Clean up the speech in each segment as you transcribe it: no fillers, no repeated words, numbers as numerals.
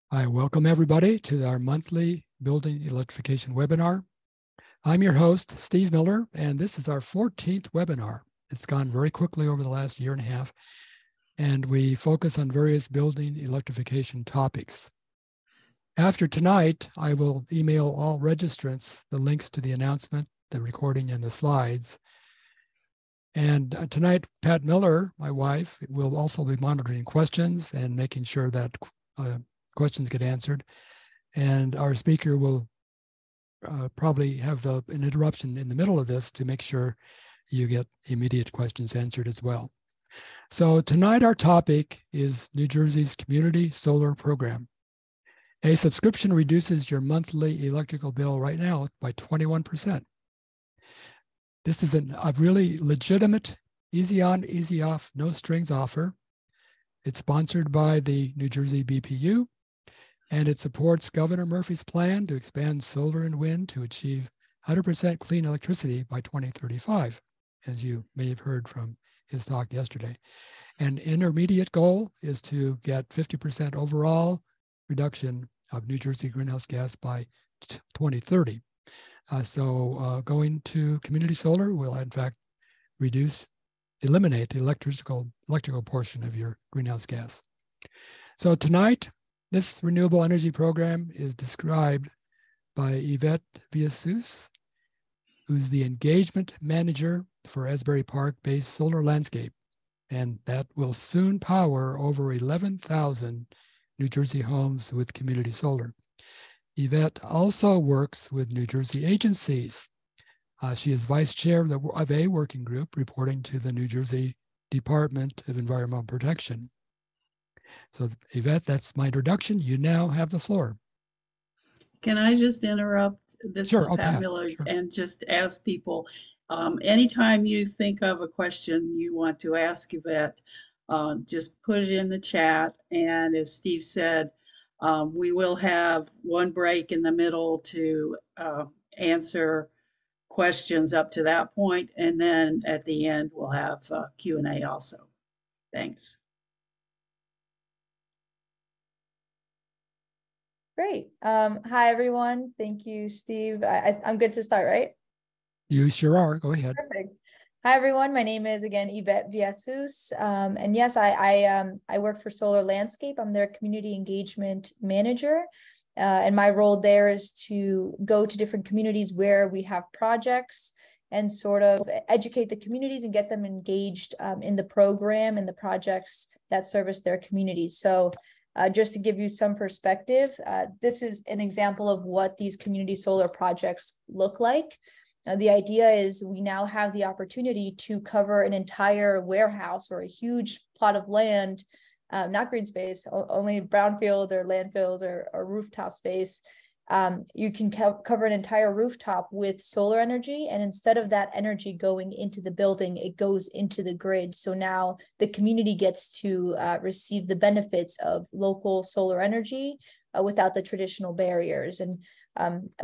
I welcome everybody to our monthly building electrification webinar. I'm your host, Steve Miller, and this is our 14th webinar. It's gone very quickly over the last year and a half, and we focus on various building electrification topics. After tonight, I will email all registrants the links to the announcement, the recording, and the slides. And tonight, Pat Miller, my wife, will also be monitoring questions and making sure that questions get answered. And our speaker will probably have an interruption in the middle of this to make sure you get immediate questions answered as well. So tonight our topic is New Jersey's Community Solar Program. A subscription reduces your monthly electrical bill right now by 21%. This is a really legitimate, easy on, easy off, no strings offer. It's sponsored by the New Jersey BPU, and it supports Governor Murphy's plan to expand solar and wind to achieve 100% clean electricity by 2035, as you may have heard from his talk yesterday. An intermediate goal is to get 50% overall reduction of New Jersey greenhouse gas by 2030. So going to community solar will, in fact, eliminate the electrical portion of your greenhouse gas. So tonight, this renewable energy program is described by Yvette Villasus, who's the engagement manager for Asbury Park-based Solar Landscape, and that will soon power over 11,000 New Jersey homes with community solar. Yvette also works with New Jersey agencies. She is vice chair of a working group reporting to the New Jersey Department of Environmental Protection. So Yvette, that's my introduction. You now have the floor. Can I just interrupt? This Sure, is Pat Miller, sure. And just ask people, anytime you think of a question you want to ask Yvette, just put it in the chat. And as Steve said, we will have one break in the middle to answer questions up to that point, and then at the end we'll have Q&A also. Thanks. Great. Hi, everyone. Thank you, Steve. I'm good to start, right? You sure are. Go ahead. Perfect. Hi, everyone. My name is, again, Yvette Villasus. And yes, I work for Solar Landscape. I'm their community engagement manager. And my role there is to go to different communities where we have projects and sort of educate the communities and get them engaged in the program and the projects that service their communities. So just to give you some perspective, this is an example of what these community solar projects look like. The idea is we now have the opportunity to cover an entire warehouse or a huge plot of land, not green space, only brownfield or landfills or rooftop space. You can cover an entire rooftop with solar energy, and instead of that energy going into the building, it goes into the grid. So now the community gets to receive the benefits of local solar energy without the traditional barriers. And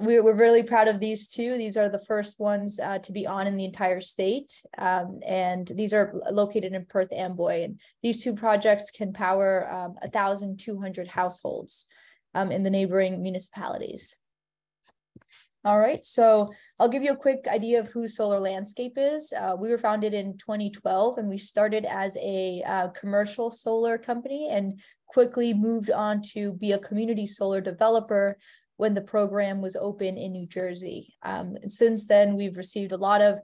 we're really proud of these two. These are the first ones to be on in the entire state. And these are located in Perth Amboy. And these two projects can power 1,200 households in the neighboring municipalities. All right, so I'll give you a quick idea of who Solar Landscape is. We were founded in 2012, and we started as a commercial solar company and quickly moved on to be a community solar developer when the program was open in New Jersey. And since then, we've received a lot of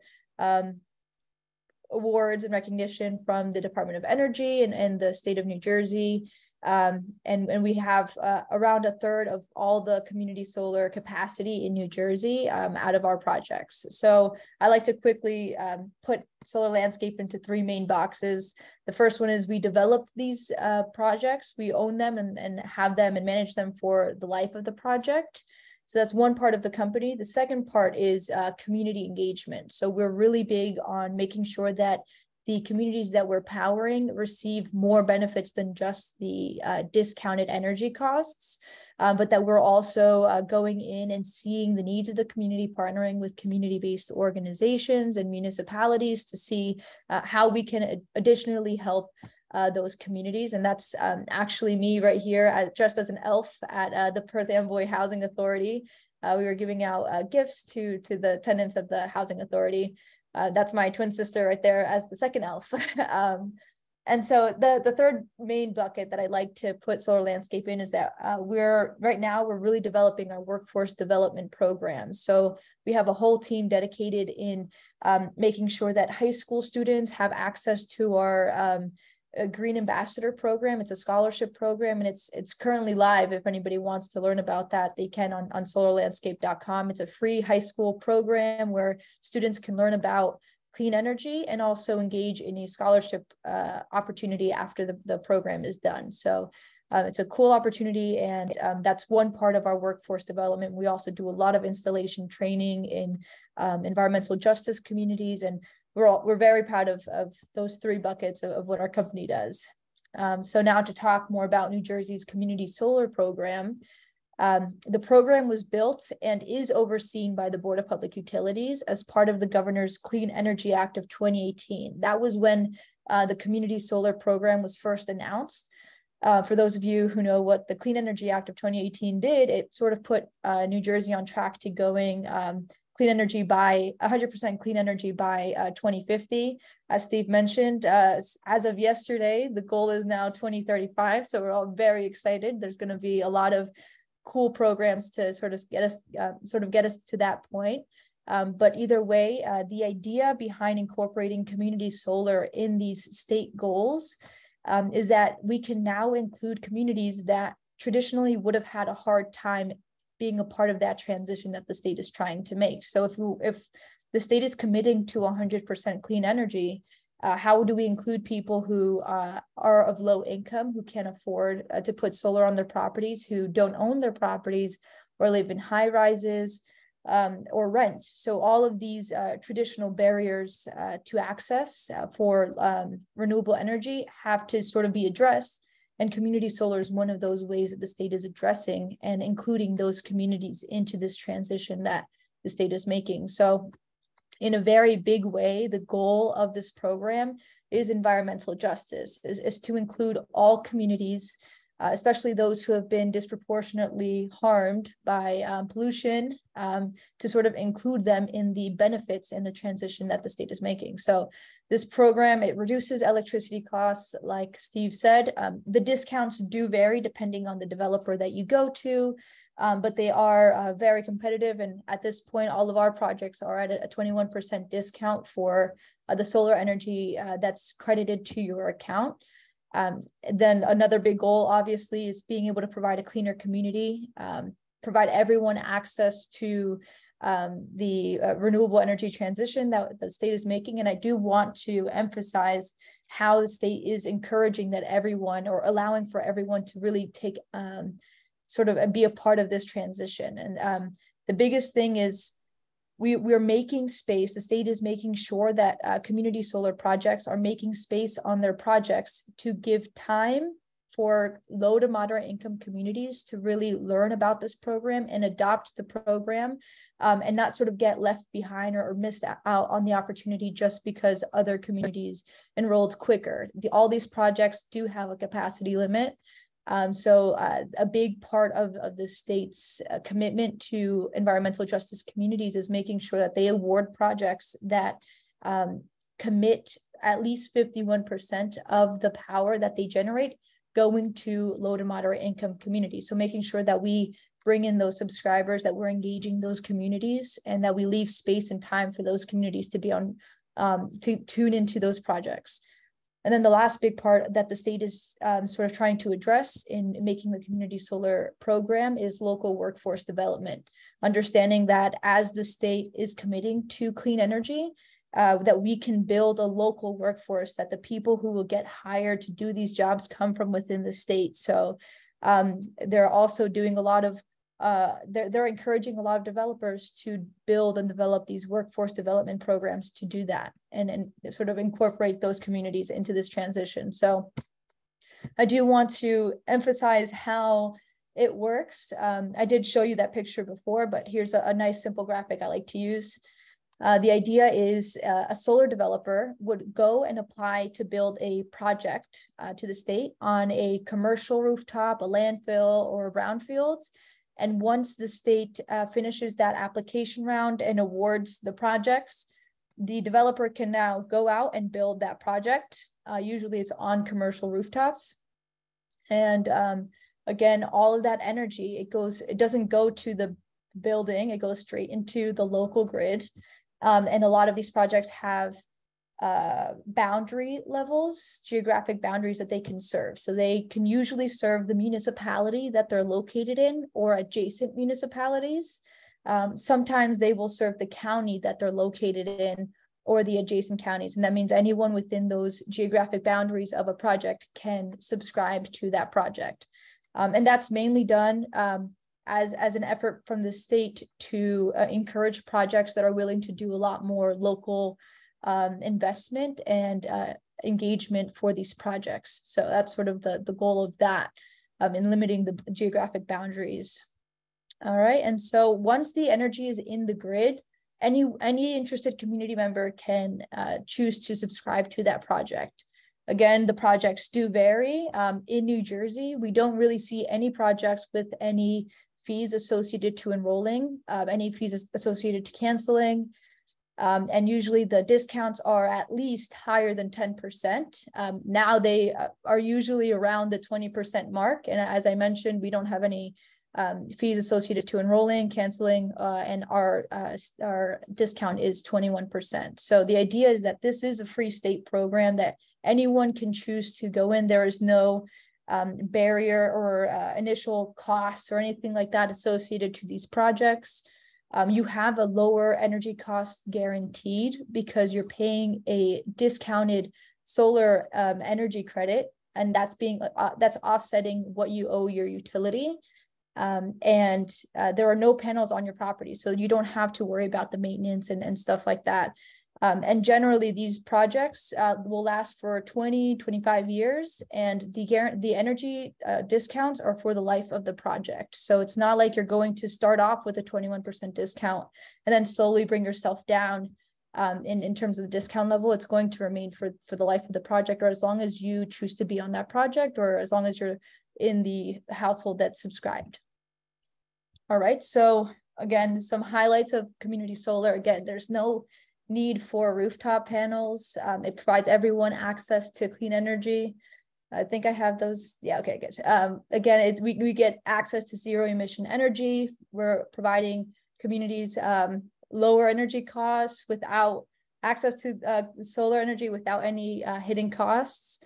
awards and recognition from the Department of Energy and the state of New Jersey. And we have around a third of all the community solar capacity in New Jersey out of our projects. So I like to quickly put Solar Landscape into three main boxes. The first one is we developed these projects, we own them and have them and manage them for the life of the project. So that's one part of the company. The second part is community engagement. So we're really big on making sure that the communities that we're powering receive more benefits than just the discounted energy costs, but that we're also going in and seeing the needs of the community, partnering with community-based organizations and municipalities to see how we can additionally help those communities. And that's actually me right here, dressed as an elf at the Perth Amboy Housing Authority. We were giving out gifts to the tenants of the Housing Authority. That's my twin sister right there as the second elf. And so the third main bucket that I like to put solar landscape in is that we're really developing our workforce development program. So we have a whole team dedicated in making sure that high school students have access to our Green Ambassador program. It's a scholarship program, and it's currently live. If anybody wants to learn about that, they can on solarlandscape.com. It's a free high school program where students can learn about clean energy and also engage in a scholarship opportunity after the program is done. So it's a cool opportunity, and that's one part of our workforce development. We also do a lot of installation training in environmental justice communities, and we're very proud of those three buckets of what our company does. So now to talk more about New Jersey's community solar program. The program was built and is overseen by the Board of Public Utilities as part of the Governor's Clean Energy Act of 2018. That was when the community solar program was first announced. For those of you who know what the Clean Energy Act of 2018 did, it sort of put New Jersey on track to going 100% clean energy by 2050. As Steve mentioned, as of yesterday, the goal is now 2035. So we're all very excited. There's going to be a lot of cool programs to sort of get us to that point. But either way, the idea behind incorporating community solar in these state goals is that we can now include communities that traditionally would have had a hard time being a part of that transition that the state is trying to make. So if the state is committing to 100% clean energy, how do we include people who are of low income, who can't afford to put solar on their properties, who don't own their properties or live in high rises or rent? So all of these traditional barriers to access for renewable energy have to sort of be addressed. And community solar is one of those ways that the state is addressing and including those communities into this transition that the state is making. So in a very big way, the goal of this program is environmental justice, is to include all communities, especially those who have been disproportionately harmed by pollution, to sort of include them in the benefits and the transition that the state is making. So this program, it reduces electricity costs, like Steve said. The discounts do vary depending on the developer that you go to, but they are very competitive. And at this point, all of our projects are at a 21% discount for the solar energy that's credited to your account. Then another big goal, obviously, is being able to provide a cleaner community, provide everyone access to the renewable energy transition that the state is making. And I do want to emphasize how the state is encouraging that everyone, or allowing for everyone to really take sort of be a part of this transition. And the biggest thing is we're making space. The state is making sure that community solar projects are making space on their projects to give time for low to moderate income communities to really learn about this program and adopt the program, and not sort of get left behind or missed out on the opportunity just because other communities enrolled quicker. All these projects do have a capacity limit. So a big part of the state's commitment to environmental justice communities is making sure that they award projects that commit at least 51% of the power that they generate going to low to moderate income communities. So making sure that we bring in those subscribers, that we're engaging those communities, and that we leave space and time for those communities to be on, to tune into those projects. And then the last big part that the state is sort of trying to address in making the community solar program is local workforce development. Understanding that as the state is committing to clean energy, that we can build a local workforce, that the people who will get hired to do these jobs come from within the state. So they're also doing a lot of they're encouraging a lot of developers to build and develop these workforce development programs to do that and sort of incorporate those communities into this transition. So I do want to emphasize how it works. I did show you that picture before, but here's a nice simple graphic I like to use. The idea is a solar developer would go and apply to build a project to the state on a commercial rooftop, a landfill, or a brownfield. And once the state finishes that application round and awards the projects, the developer can now go out and build that project. Usually it's on commercial rooftops. And again, all of that energy, it doesn't go to the building, it goes straight into the local grid. And a lot of these projects have boundary levels, geographic boundaries that they can serve. So they can usually serve the municipality that they're located in or adjacent municipalities. Sometimes they will serve the county that they're located in or the adjacent counties. And that means anyone within those geographic boundaries of a project can subscribe to that project. And that's mainly done as an effort from the state to encourage projects that are willing to do a lot more local investment and engagement for these projects. So that's sort of the goal of that in limiting the geographic boundaries. All right, and so once the energy is in the grid, any interested community member can choose to subscribe to that project. Again, the projects do vary. In New Jersey, we don't really see any projects with any fees associated to enrolling, any fees associated to canceling. And usually the discounts are at least higher than 10%. Now they are usually around the 20% mark. And as I mentioned, we don't have any fees associated to enrolling, canceling, and our discount is 21%. So the idea is that this is a free state program that anyone can choose to go in. There is no barrier or initial costs or anything like that associated to these projects. You have a lower energy cost guaranteed because you're paying a discounted solar energy credit, and that's offsetting what you owe your utility. And there are no panels on your property, so you don't have to worry about the maintenance and stuff like that. And generally these projects will last for 20, 25 years, and the energy discounts are for the life of the project. So it's not like you're going to start off with a 21% discount and then slowly bring yourself down in terms of the discount level. It's going to remain for the life of the project, or as long as you choose to be on that project, or as long as you're in the household that's subscribed. All right, so again, some highlights of community solar. Again, there's no need for rooftop panels. It provides everyone access to clean energy. I think I have those. Yeah, okay, good. Again, we get access to zero emission energy. We're providing communities lower energy costs without access to solar energy without any hidden costs.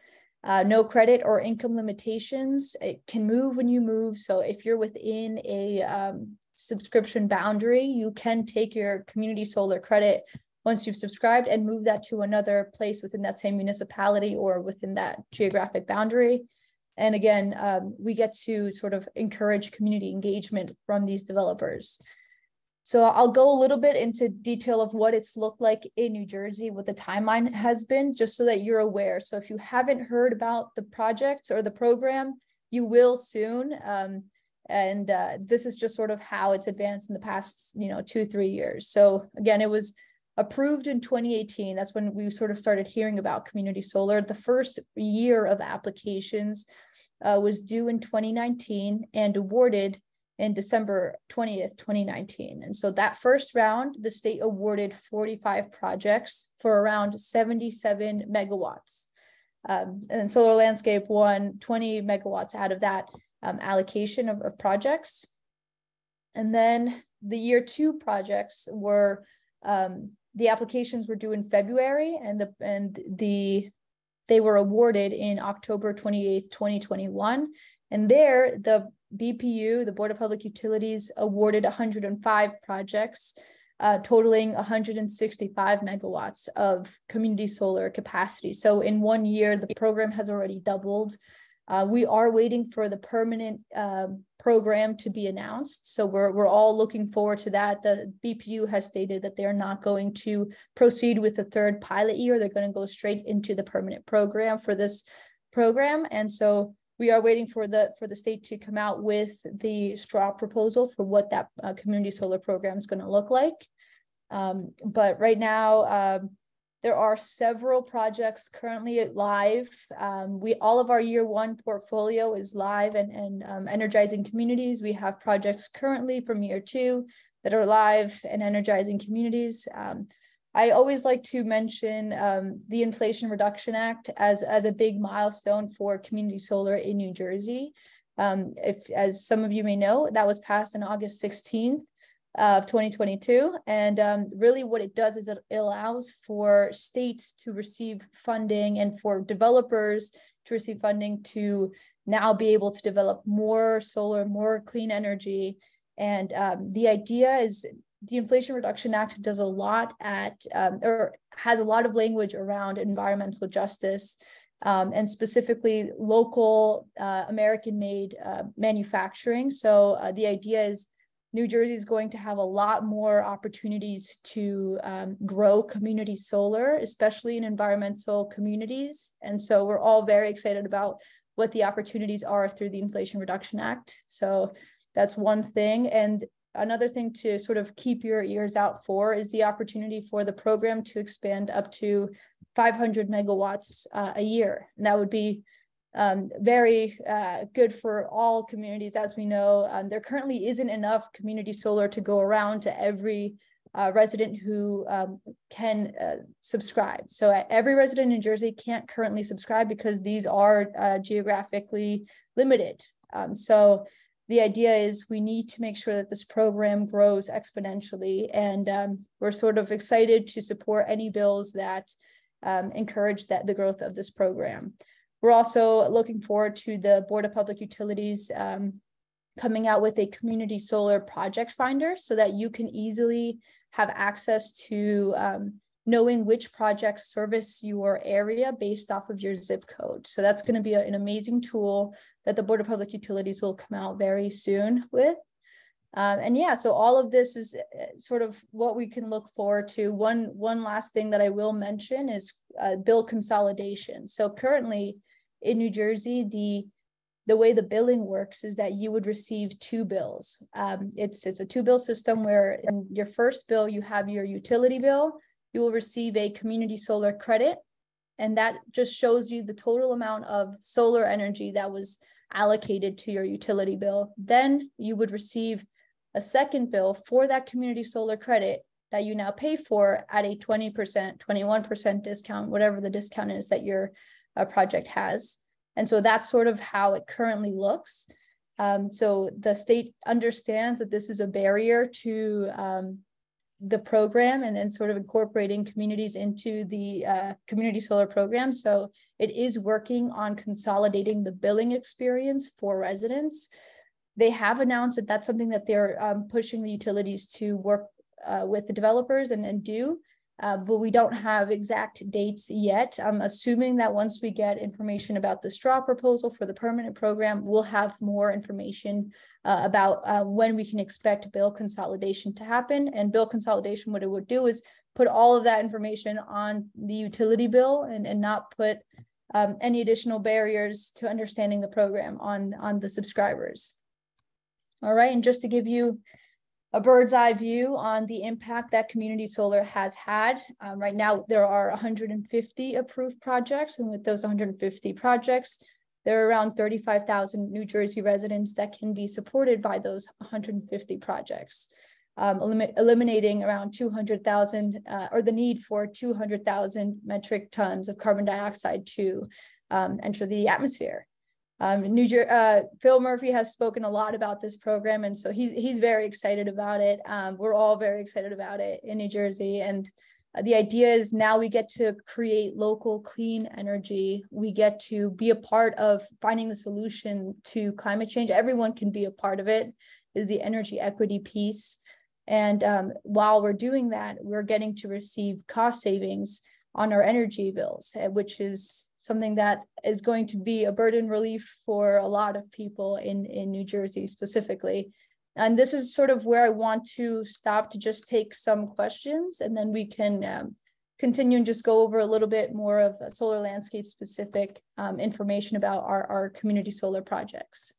No credit or income limitations. It can move when you move. So if you're within a subscription boundary, you can take your community solar credit once you've subscribed and move that to another place within that same municipality or within that geographic boundary. And again, we get to sort of encourage community engagement from these developers. So I'll go a little bit into detail of what it's looked like in New Jersey, what the timeline has been, just so that you're aware. So if you haven't heard about the project or the program, you will soon. This is just sort of how it's advanced in the past, 2-3 years. So again, it was approved in 2018. That's when we sort of started hearing about community solar. The first year of applications was due in 2019 and awarded in December 20th, 2019. And so that first round, the state awarded 45 projects for around 77 megawatts. And then Solar Landscape won 20 megawatts out of that allocation of projects. And then the year 2 projects were, the applications were due in February, and they were awarded in October 28th, 2021. And there, the BPU, the Board of Public Utilities, awarded 105 projects, totaling 165 megawatts of community solar capacity. So in 1 year, the program has already doubled. We are waiting for the permanent program to be announced. So we're all looking forward to that. The BPU has stated that they're not going to proceed with the third pilot year. They're going to go straight into the permanent program for this program. And so we are waiting for the state to come out with the straw proposal for what that community solar program is going to look like. But right now, there are several projects currently live. All of our year one portfolio is live and energizing communities. We have projects currently from year two that are live and energizing communities. I always like to mention the Inflation Reduction Act as a big milestone for community solar in New Jersey. As some of you may know, that was passed on August 16th of 2022. And really what it does is it allows for states to receive funding and for developers to receive funding to now be able to develop more solar, more clean energy. And the idea is the Inflation Reduction Act does a lot or has a lot of language around environmental justice and specifically local American-made manufacturing. So the idea is New Jersey is going to have a lot more opportunities to grow community solar, especially in environmental communities. And so we're all very excited about what the opportunities are through the Inflation Reduction Act. So that's one thing. And another thing to sort of keep your ears out for is the opportunity for the program to expand up to 500 megawatts a year. And that would be very good for all communities. As we know, there currently isn't enough community solar to go around to every resident who can subscribe. So every resident in New Jersey can't currently subscribe because these are geographically limited. So the idea is we need to make sure that this program grows exponentially, and we're sort of excited to support any bills that encourage the growth of this program. We're also looking forward to the Board of Public Utilities coming out with a community solar project finder so that you can easily have access to knowing which projects service your area based off of your zip code. So that's going to be an amazing tool that the Board of Public Utilities will come out very soon with. And yeah, so all of this is sort of what we can look forward to. One last thing that I will mention is bill consolidation. So currently in New Jersey, the way the billing works is that you would receive two bills. It's a two-bill system where in your first bill, you have your utility bill. You will receive a community solar credit, and that just shows you the total amount of solar energy that was allocated to your utility bill. Then you would receive a second bill for that community solar credit that you now pay for at a 20%, 21% discount, whatever the discount is that your project has. And so that's sort of how it currently looks. So the state understands that this is a barrier to the program and sort of incorporating communities into the community solar program. So it is working on consolidating the billing experience for residents. They have announced that that's something that they're pushing the utilities to work with the developers and do, but we don't have exact dates yet. I'm assuming that once we get information about the straw proposal for the permanent program, we'll have more information about when we can expect bill consolidation to happen. And bill consolidation, what it would do is put all of that information on the utility bill and not put any additional barriers to understanding the program on the subscribers. All right, and just to give you a bird's eye view on the impact that community solar has had. Right now, there are 150 approved projects, and with those 150 projects, there are around 35,000 New Jersey residents that can be supported by those 150 projects, eliminating around 200,000 or the need for 200,000 metric tons of carbon dioxide to enter the atmosphere. Phil Murphy has spoken a lot about this program, and so he's very excited about it. We're all very excited about it in New Jersey, and the idea is now we get to create local clean energy. We get to be a part of finding the solution to climate change. Everyone can be a part of it, is the energy equity piece. And while we're doing that, we're getting to receive cost savings on our energy bills, which is something that is going to be a burden relief for a lot of people in New Jersey specifically. And this is sort of where I want to stop to just take some questions, and then we can continue and just go over a little bit more of solar landscape specific information about our community solar projects.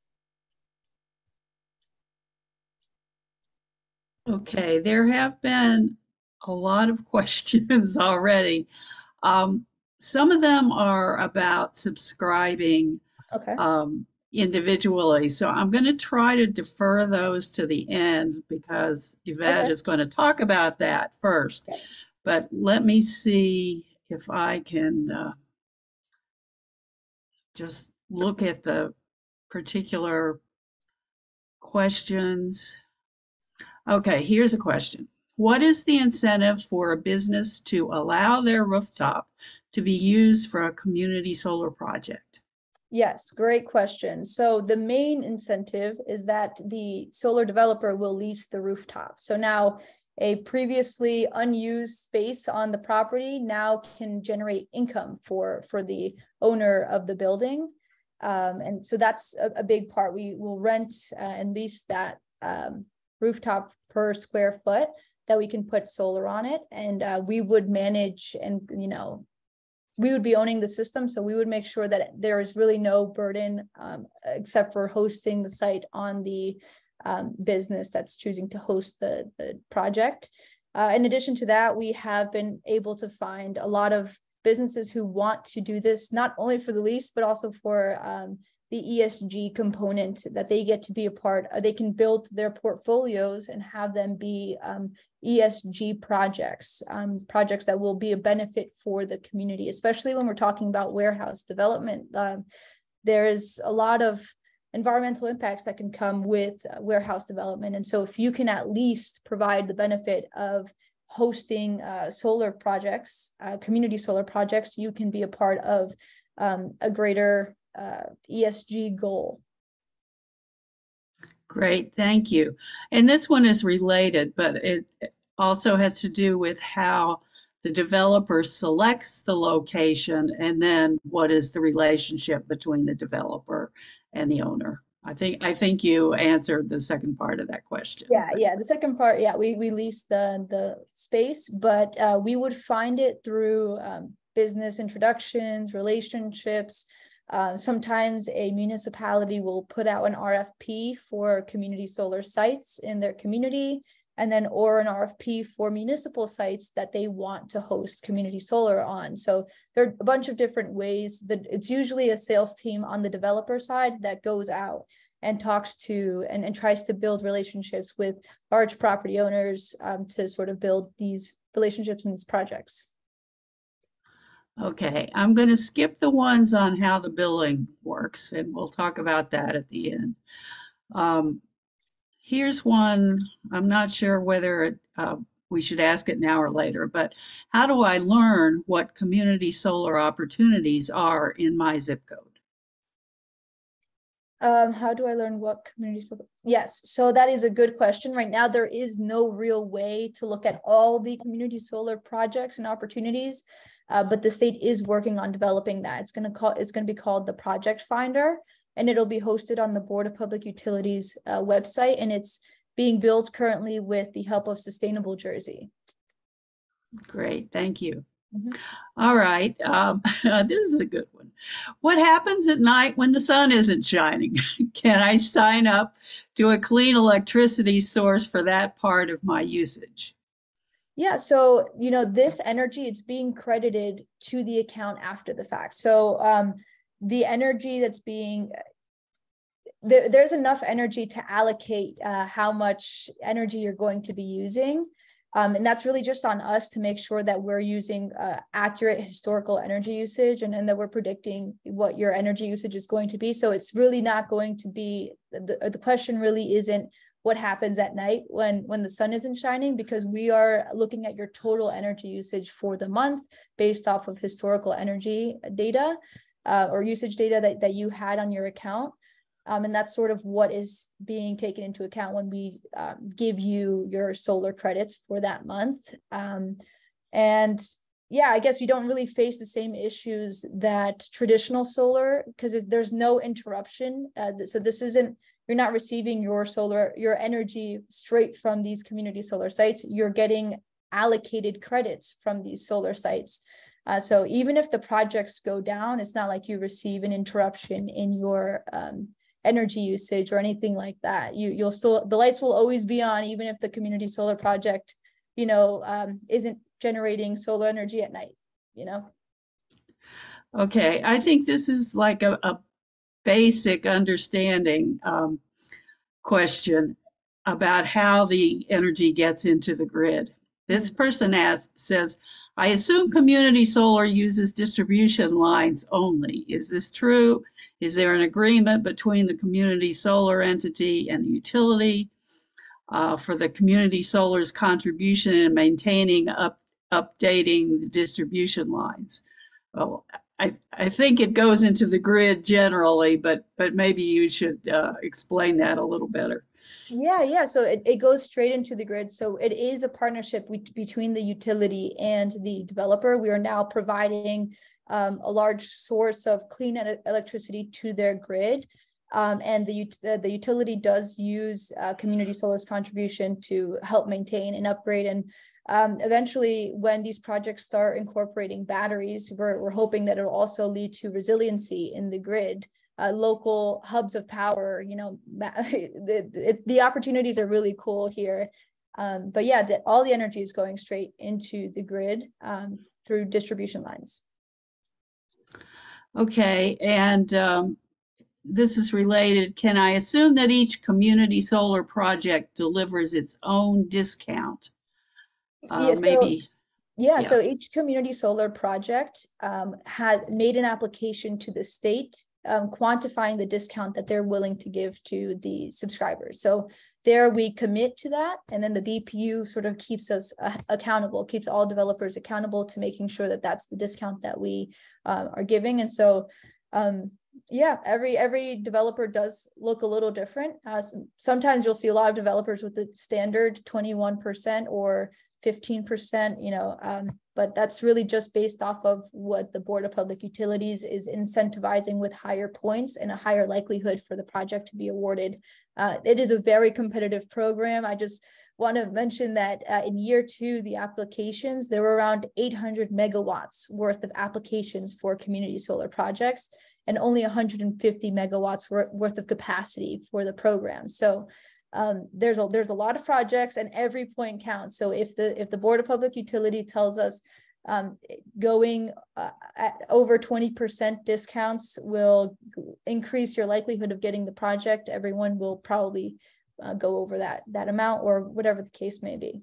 Okay, there have been a lot of questions already. Um, some of them are about subscribing Okay. individually. So I'm going to try to defer those to the end because Yvette Okay. is going to talk about that first. Okay. But let me see if I can just look at the particular questions. Okay, here's a question. What is the incentive for a business to allow their rooftop to be used for a community solar project? Yes, great question. So the main incentive is that the solar developer will lease the rooftop. So now a previously unused space on the property now can generate income for the owner of the building. And so that's a big part. We will rent and lease that rooftop per square foot that we can put solar on it. And we would manage and, we would be owning the system. So we would make sure that there is really no burden except for hosting the site on the business that's choosing to host the project. In addition to that, we have been able to find a lot of businesses who want to do this, not only for the lease, but also for the ESG component that they get to be a part of. They can build their portfolios and have them be ESG projects, projects that will be a benefit for the community, especially when we're talking about warehouse development. There's a lot of environmental impacts that can come with warehouse development. And so if you can at least provide the benefit of hosting solar projects, community solar projects, you can be a part of a greater ESG goal. Great, thank you. And this one is related, but it also has to do with how the developer selects the location and then what is the relationship between the developer and the owner. I think you answered the second part of that question. Yeah. The second part, we lease the space, but we would find it through business introductions, relationships. Sometimes a municipality will put out an RFP for community solar sites in their community, and then or an RFP for municipal sites that they want to host community solar on. So there are a bunch of different ways that it's usually a sales team on the developer side that goes out and talks to and tries to build relationships with large property owners to sort of build these relationships and these projects. Okay, I'm going to skip the ones on how the billing works, and we'll talk about that at the end. Here's one, I'm not sure whether we should ask it now or later, but how do I learn what community solar opportunities are in my zip code? How do I learn what community solar? Yes, so that is a good question. Right now, there is no real way to look at all the community solar projects and opportunities, but the state is working on developing that. It's going to be called the Project Finder, and it'll be hosted on the Board of Public Utilities website, and it's being built currently with the help of Sustainable Jersey. Great, thank you. Mm-hmm. All right, this is a good one. What happens at night when the sun isn't shining? Can I sign up to a clean electricity source for that part of my usage? Yeah, so this energy, it's being credited to the account after the fact. So the energy that's being there's enough energy to allocate how much energy you're going to be using. And that's really just on us to make sure that we're using accurate historical energy usage and that we're predicting what your energy usage is going to be. So it's really not going to be, the question really isn't what happens at night when the sun isn't shining, because we are looking at your total energy usage for the month based off of historical energy data or usage data that you had on your account. And that's sort of what is being taken into account when we give you your solar credits for that month. And yeah, I guess you don't really face the same issues that traditional solar, because there's no interruption. So this isn't, you're not receiving your energy straight from these community solar sites. You're getting allocated credits from these solar sites. So even if the projects go down, it's not like you receive an interruption in your energy usage or anything like that. You'll still, the lights will always be on, even if the community solar project isn't generating solar energy at night, you know? Okay, I think this is like a basic understanding question about how the energy gets into the grid. This person says, I assume community solar uses distribution lines only. Is this true? Is there an agreement between the community solar entity and the utility for the community solar's contribution in maintaining, updating the distribution lines? Well, I think it goes into the grid generally, but maybe you should explain that a little better. Yeah. So it goes straight into the grid. So it is a partnership between the utility and the developer. We are now providing a large source of clean electricity to their grid. And the utility does use community solar's contribution to help maintain and upgrade. And eventually, when these projects start incorporating batteries, we're hoping that it will also lead to resiliency in the grid. Local hubs of power, the opportunities are really cool here. But yeah, all the energy is going straight into the grid through distribution lines. Okay, and this is related. Can I assume that each community solar project delivers its own discount? Maybe. Yeah, so each community solar project has made an application to the state quantifying the discount that they're willing to give to the subscribers. So there we commit to that, and then the BPU sort of keeps us accountable, keeps all developers accountable to making sure that that's the discount that we are giving. And so yeah, every developer does look a little different. Sometimes you'll see a lot of developers with the standard 21% or 15%, but that's really just based off of what the Board of Public Utilities is incentivizing with higher points and a higher likelihood for the project to be awarded. It is a very competitive program. I just want to mention that in year 2, the applications, there were around 800 megawatts worth of applications for community solar projects, and only 150 megawatts worth of capacity for the program. So there's a lot of projects, and every point counts. So if the Board of Public Utility tells us going at over 20% discounts will increase your likelihood of getting the project, everyone will probably go over that amount, or whatever the case may be.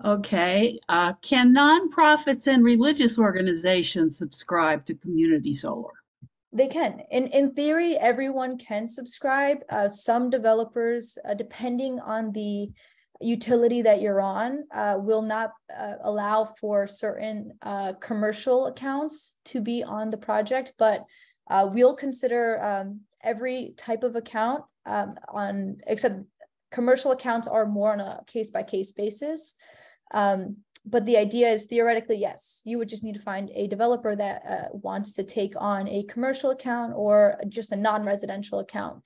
Okay. Can nonprofits and religious organizations subscribe to community solar? They can. In theory, everyone can subscribe. Some developers, depending on the utility that you're on, will not allow for certain commercial accounts to be on the project, but we'll consider every type of account except commercial accounts are more on a case-by-case basis. But the idea is, theoretically, yes, you would just need to find a developer that wants to take on a commercial account or just a non-residential account.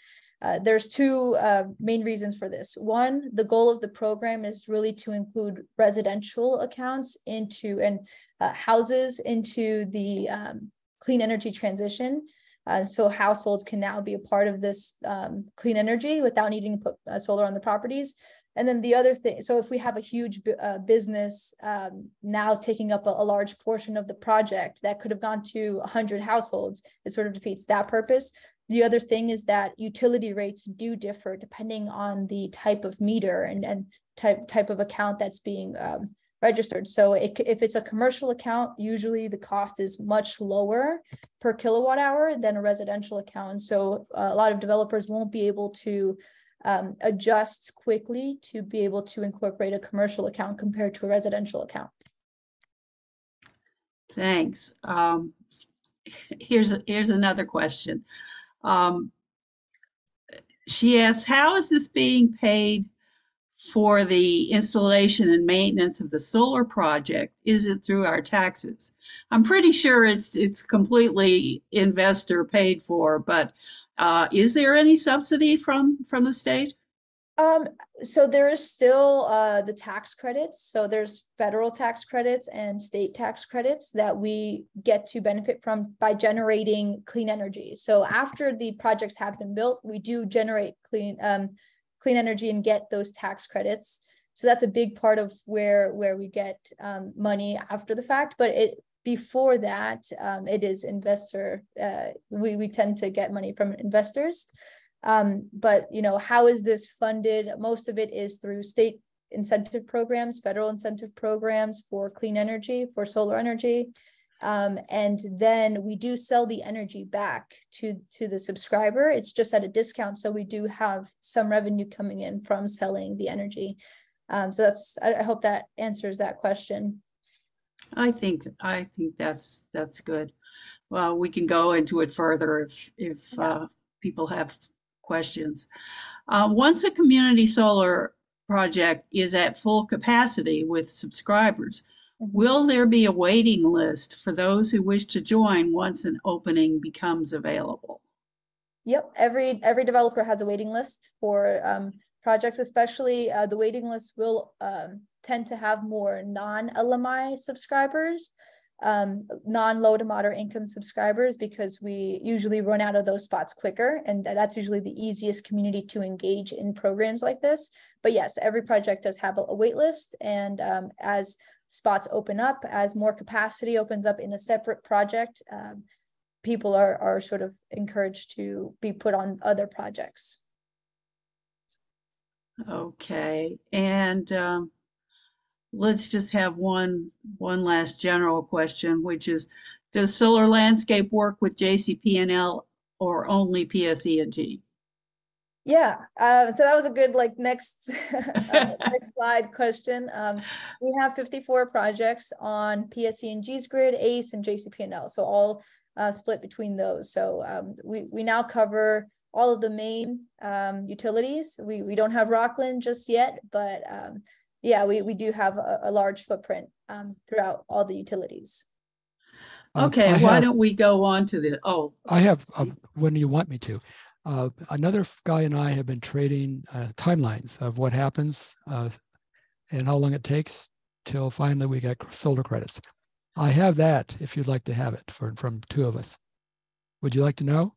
There's 2 main reasons for this. One, the goal of the program is really to include residential accounts into and houses into the clean energy transition. So households can now be a part of this clean energy without needing to put solar on the properties. And then the other thing, so if we have a huge business now taking up a large portion of the project that could have gone to 100 households, it sort of defeats that purpose. The other thing is that utility rates do differ depending on the type of meter and type of account that's being registered. So if it's a commercial account, usually the cost is much lower per kilowatt hour than a residential account. So a lot of developers won't be able to adjust quickly to be able to incorporate a commercial account compared to a residential account. Thanks. Here's another question. She asks, how is this being paid for the installation and maintenance of the solar project? Is it through our taxes? I'm pretty sure it's completely investor paid for, but is there any subsidy from the state? So there is still the tax credits. So there's federal tax credits and state tax credits that we get to benefit from by generating clean energy. So after the projects have been built, we do generate clean energy and get those tax credits. So that's a big part of where we get money after the fact. But before that, it is investor. We tend to get money from investors. But how is this funded? Most of it is through state incentive programs, federal incentive programs for clean energy, for solar energy. And then we do sell the energy back to the subscriber. It's just at a discount. So we do have some revenue coming in from selling the energy. So I hope that answers that question. I think that's good. Well, we can go into it further if people have questions. Once a community solar project is at full capacity with subscribers, will there be a waiting list for those who wish to join once an opening becomes available? Yep, every developer has a waiting list for projects, especially the waiting list will tend to have more non-LMI subscribers, non-low to moderate income subscribers, because we usually run out of those spots quicker. And that's usually the easiest community to engage in programs like this. But yes, every project does have a wait list. And as spots open up, as more capacity opens up in a separate project, people are sort of encouraged to be put on other projects. Okay, and let's just have one last general question, which is, does Solar Landscape work with JCP&L or only PSE&G? Yeah, so that was a good next next slide question. We have 54 projects on PSE&G's grid, ACE, and JCP&L, so all split between those. So we now cover all of the main utilities. We don't have Rockland just yet, but yeah, we do have a large footprint throughout all the utilities. Okay, why don't we go on to the, I have, when you want me to. Another guy and I have been trading timelines of what happens and how long it takes till finally we get solar credits. I have that if you'd like to have it from two of us. Would you like to know?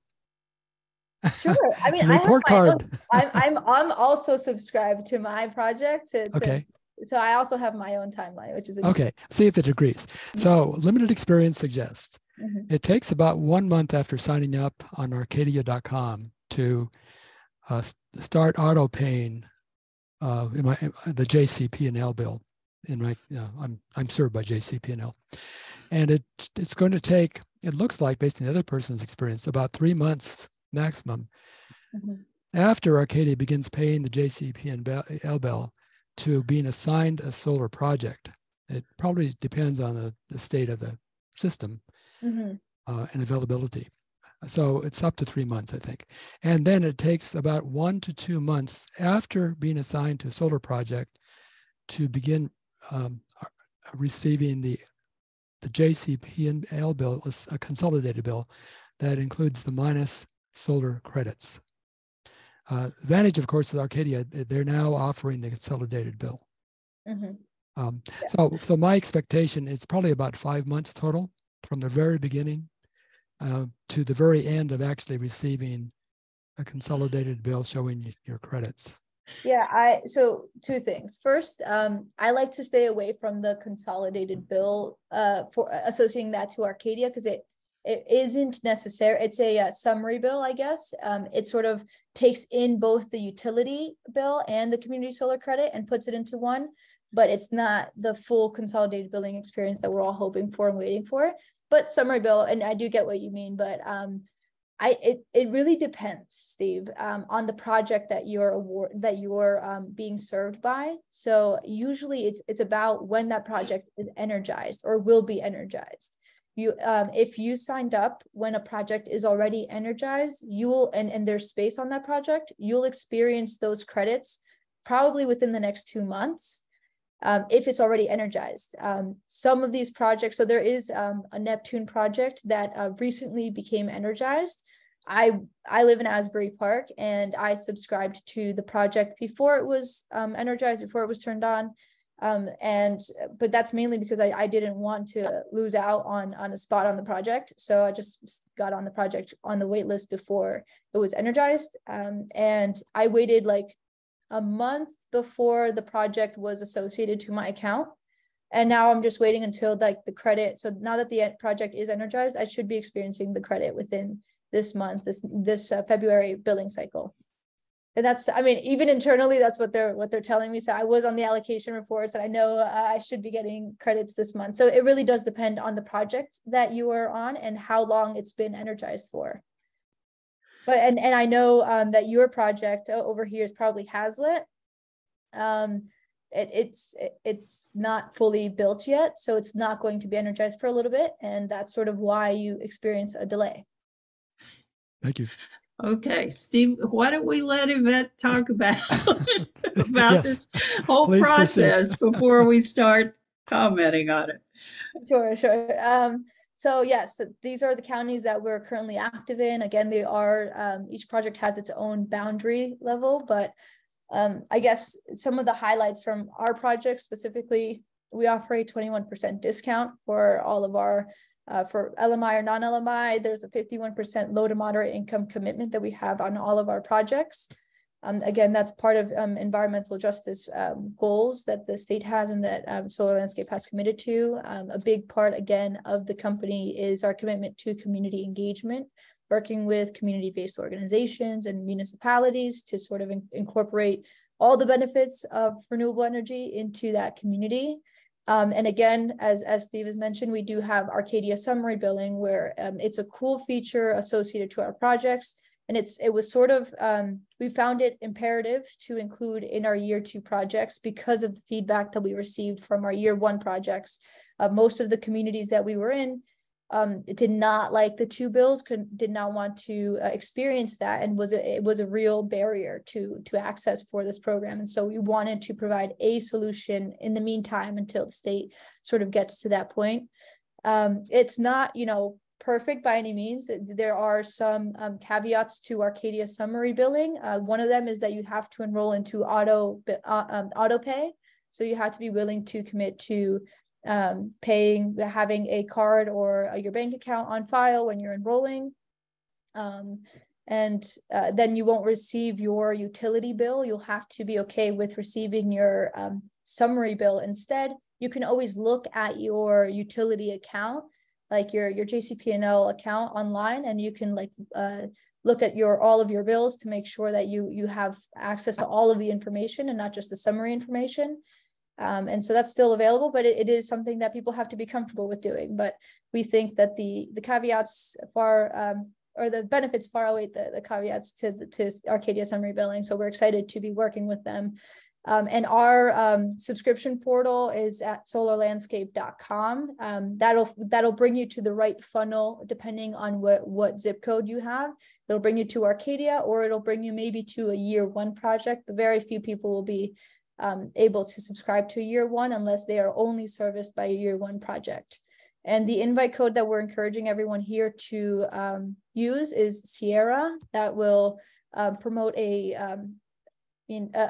Sure. I mean, it's a report card. I'm also subscribed to my project. Okay. So I also have my own timeline, which is okay. See if it agrees. So limited experience suggests it takes about 1 month after signing up on Arcadia.com to start auto paying the JCP&L bill. In my, I'm served by JCP&L, and it's going to take. It looks like, based on the other person's experience, about 3 months maximum after Arcadia begins paying the JCP&L bill to being assigned a solar project. It probably depends on the state of the system and availability. So it's up to 3 months, I think. And then it takes about 1 to 2 months after being assigned to a solar project to begin receiving the JCP&L bill, a consolidated bill that includes the minus solar credits. Advantage, of course, is Arcadia. They're now offering the consolidated bill. So my expectation is probably about 5 months total from the very beginning to the very end of actually receiving a consolidated bill showing your credits. Yeah, so two things. First, I like to stay away from the consolidated bill for associating that to Arcadia, because it isn't necessary. It's a summary bill, I guess. It sort of takes in both the utility bill and the community solar credit and puts it into one, but it's not the full consolidated billing experience that we're all hoping for and waiting for. But summary bill, and I do get what you mean, but it really depends, Steve, on the project that you're being served by. So usually it's about when that project is energized or will be energized. If you signed up when a project is already energized, you will, and there's space on that project, you'll experience those credits probably within the next 2 months. If it's already energized. Some of these projects, so there is a Neptune project that recently became energized. I live in Asbury Park, and I subscribed to the project before it was energized, before it was turned on. But that's mainly because I didn't want to lose out on a spot on the project. So I just got on the project on the wait list before it was energized. And I waited like a month before the project was associated to my account. And now I'm just waiting until like the credit. So now that the project is energized, I should be experiencing the credit within this month, this February billing cycle. And that's, I mean, even internally, that's what they're telling me. So I was on the allocation reports, and I know I should be getting credits this month. So it really does depend on the project that you are on and how long it's been energized for. But and I know that your project over here is probably Hazlet. It's not fully built yet, so it's not going to be energized for a little bit, and that's sort of why you experience a delay. Thank you. Okay, Steve, why don't we let Yvette talk about Yes. this whole Please process before we start commenting on it? Sure. So yes, these are the counties that we're currently active in. Again, they are, each project has its own boundary level, but I guess some of the highlights from our project specifically, we offer a 21% discount for all of our, for LMI or non-LMI. There's a 51% low to moderate income commitment that we have on all of our projects. Again, that's part of environmental justice goals that the state has and that Solar Landscape has committed to. A big part, again, of the company is our commitment to community engagement, working with community-based organizations and municipalities to sort of incorporate all the benefits of renewable energy into that community. And again, as Steve has mentioned, we do have Arcadia summary billing, where it's a cool feature associated to our projects. And it was sort of, we found it imperative to include in our year 2 projects because of the feedback that we received from our year 1 projects. Most of the communities that we were in did not like the 2 bills, did not want to experience that, and it was a real barrier to access for this program. And so we wanted to provide a solution in the meantime until the state sort of gets to that point. It's not, perfect by any means. There are some caveats to Arcadia summary billing. One of them is that you have to enroll into auto pay. So you have to be willing to commit to having a card or your bank account on file when you're enrolling. And then you won't receive your utility bill. You'll have to be okay with receiving your summary bill instead. You can always look at your utility account, like your JCP&L account online, and you can look at all of your bills to make sure that you have access to all of the information and not just the summary information. And so that's still available, but it is something that people have to be comfortable with doing. But we think that the caveats or the benefits far outweigh the caveats to Arcadia summary billing. So we're excited to be working with them. And our subscription portal is at solarlandscape.com. That'll bring you to the right funnel depending on what zip code you have. It'll bring you to Arcadia, or it'll bring you maybe to a year 1 project, but very few people will be able to subscribe to a year 1 unless they are only serviced by a year 1 project. And the invite code that we're encouraging everyone here to use is Sierra. That will promote a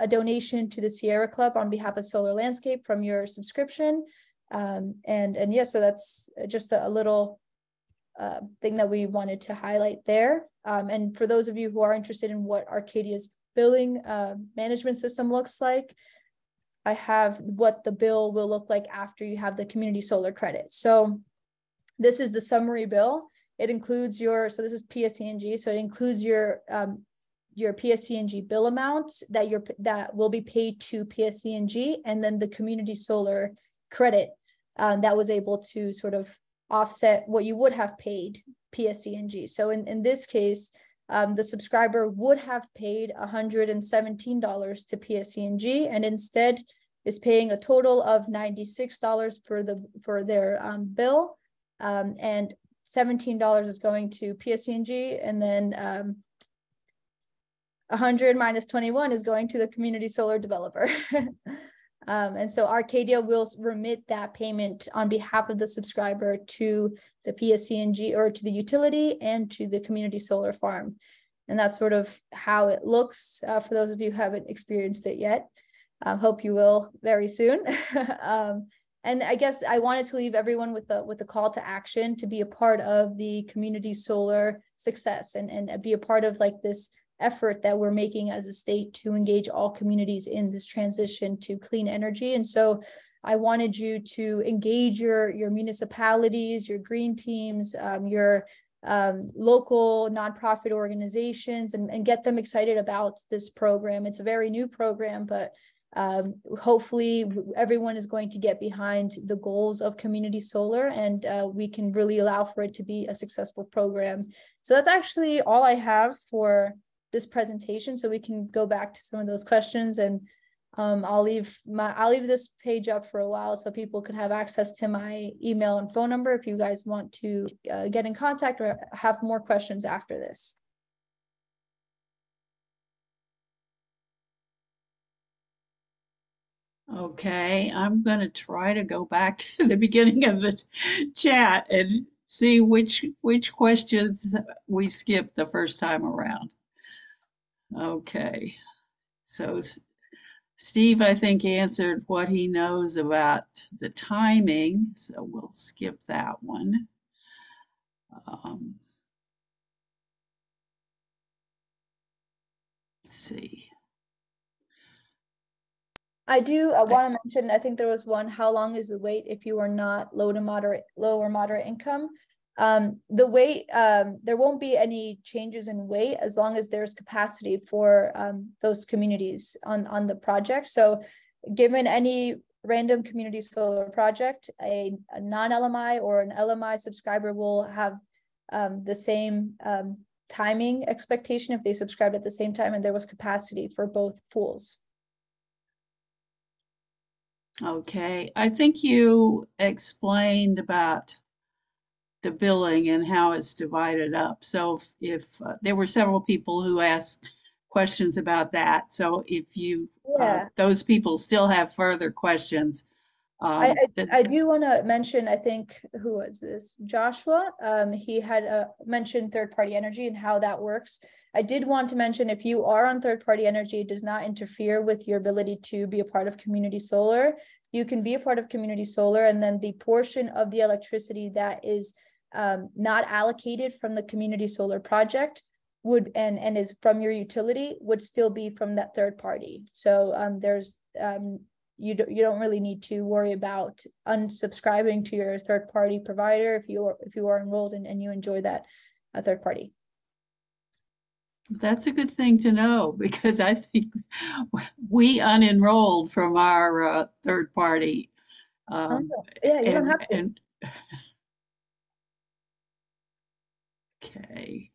donation to the Sierra Club on behalf of Solar Landscape from your subscription. And yeah, so that's just a little thing that we wanted to highlight there. And for those of you who are interested in what Arcadia's billing management system looks like, I have what the bill will look like after you have the community solar credit. So this is the summary bill. It includes so this is PSE&G. So it includes your PSE&G bill amount that will be paid to PSE&G, and then the community solar credit that was able to sort of offset what you would have paid PSE&G. So in this case, the subscriber would have paid $117 to PSE&G, and instead is paying a total of $96 for their bill, and $17 is going to PSE&G, and then 100 minus 21 is going to the community solar developer. And so Arcadia will remit that payment on behalf of the subscriber to the PSE&G, or to the utility, and to the community solar farm. And that's sort of how it looks for those of you who haven't experienced it yet. Hope you will very soon. And I guess I wanted to leave everyone with the call to action to be a part of the community solar success and be a part of like this effort that we're making as a state to engage all communities in this transition to clean energy. And so I wanted you to engage your municipalities, your green teams, your local nonprofit organizations, and get them excited about this program. It's a very new program, but hopefully everyone is going to get behind the goals of community solar, and we can really allow for it to be a successful program. So that's actually all I have for this presentation. So we can go back to some of those questions, and I'll leave this page up for a while so people can have access to my email and phone number if you guys want to get in contact or have more questions after this. Okay, I'm going to try to go back to the beginning of the chat and see which questions we skipped the first time around. Okay, so Steve, I think, answered what he knows about the timing, so we'll skip that one. Let's see. I do want to mention, I think there was one, how long is the wait if you are not low or moderate income? The wait, there won't be any changes in wait as long as there's capacity for those communities on the project. So given any random community solar project, a non-LMI or an LMI subscriber will have the same timing expectation if they subscribed at the same time and there was capacity for both pools. Okay, I think you explained about the billing and how it's divided up. So if there were several people who asked questions about that. So if you, those people still have further questions. I do want to mention, I think, who was this? Joshua. He had mentioned third-party energy and how that works. I did want to mention, if you are on third-party energy, it does not interfere with your ability to be a part of community solar. You can be a part of community solar, and then the portion of the electricity that is not allocated from the community solar project would and is from your utility would still be from that third party. So there's you don't really need to worry about unsubscribing to your third party provider if you are enrolled and you enjoy that third party. That's a good thing to know, because I think we unenrolled from our third party. Yeah, you don't have to. Okay.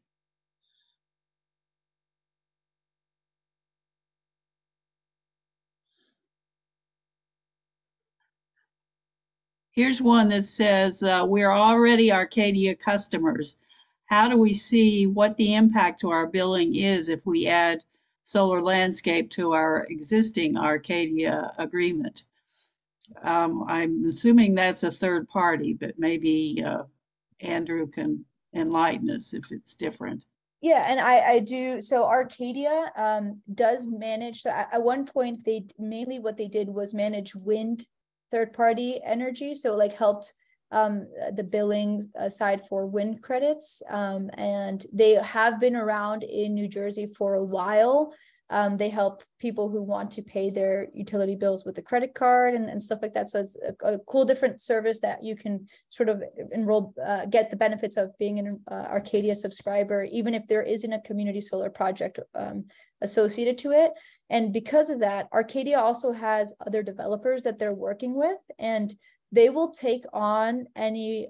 Here's one that says, we're already Arcadia customers. How do we see what the impact to our billing is if we add solar landscape to our existing Arcadia agreement? I'm assuming that's a third party, but maybe Andrew can enlighten us if it's different. Yeah, and I do. So Arcadia does manage. So at one point, they mainly what they did was manage wind third-party energy. So like helped the billing side for wind credits. And they have been around in New Jersey for a while. They help people who want to pay their utility bills with a credit card and stuff like that. So it's a cool different service that you can sort of enroll, get the benefits of being an Arcadia subscriber, even if there isn't a community solar project associated to it. And because of that, Arcadia also has other developers that they're working with, and they will take on any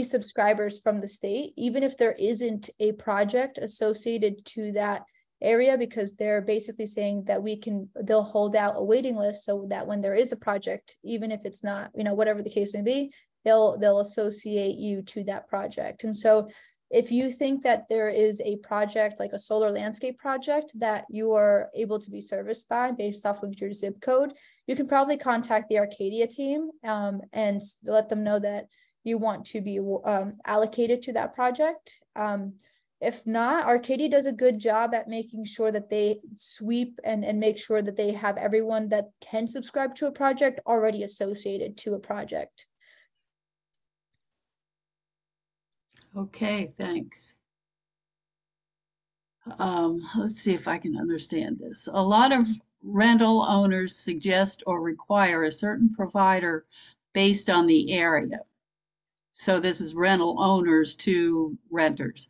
subscribers from the state, even if there isn't a project associated to that area, because they're basically saying that they'll hold out a waiting list so that when there is a project, even if it's not, whatever the case may be, they'll associate you to that project. And so if you think that there is a project like a solar landscape project that you are able to be serviced by based off of your zip code, you can probably contact the Arcadia team and let them know that you want to be allocated to that project. If not, Arcadia does a good job at making sure that they sweep and make sure that they have everyone that can subscribe to a project already associated to a project. Okay, thanks. Let's see if I can understand this. A lot of rental owners suggest or require a certain provider based on the area. So this is rental owners to renters.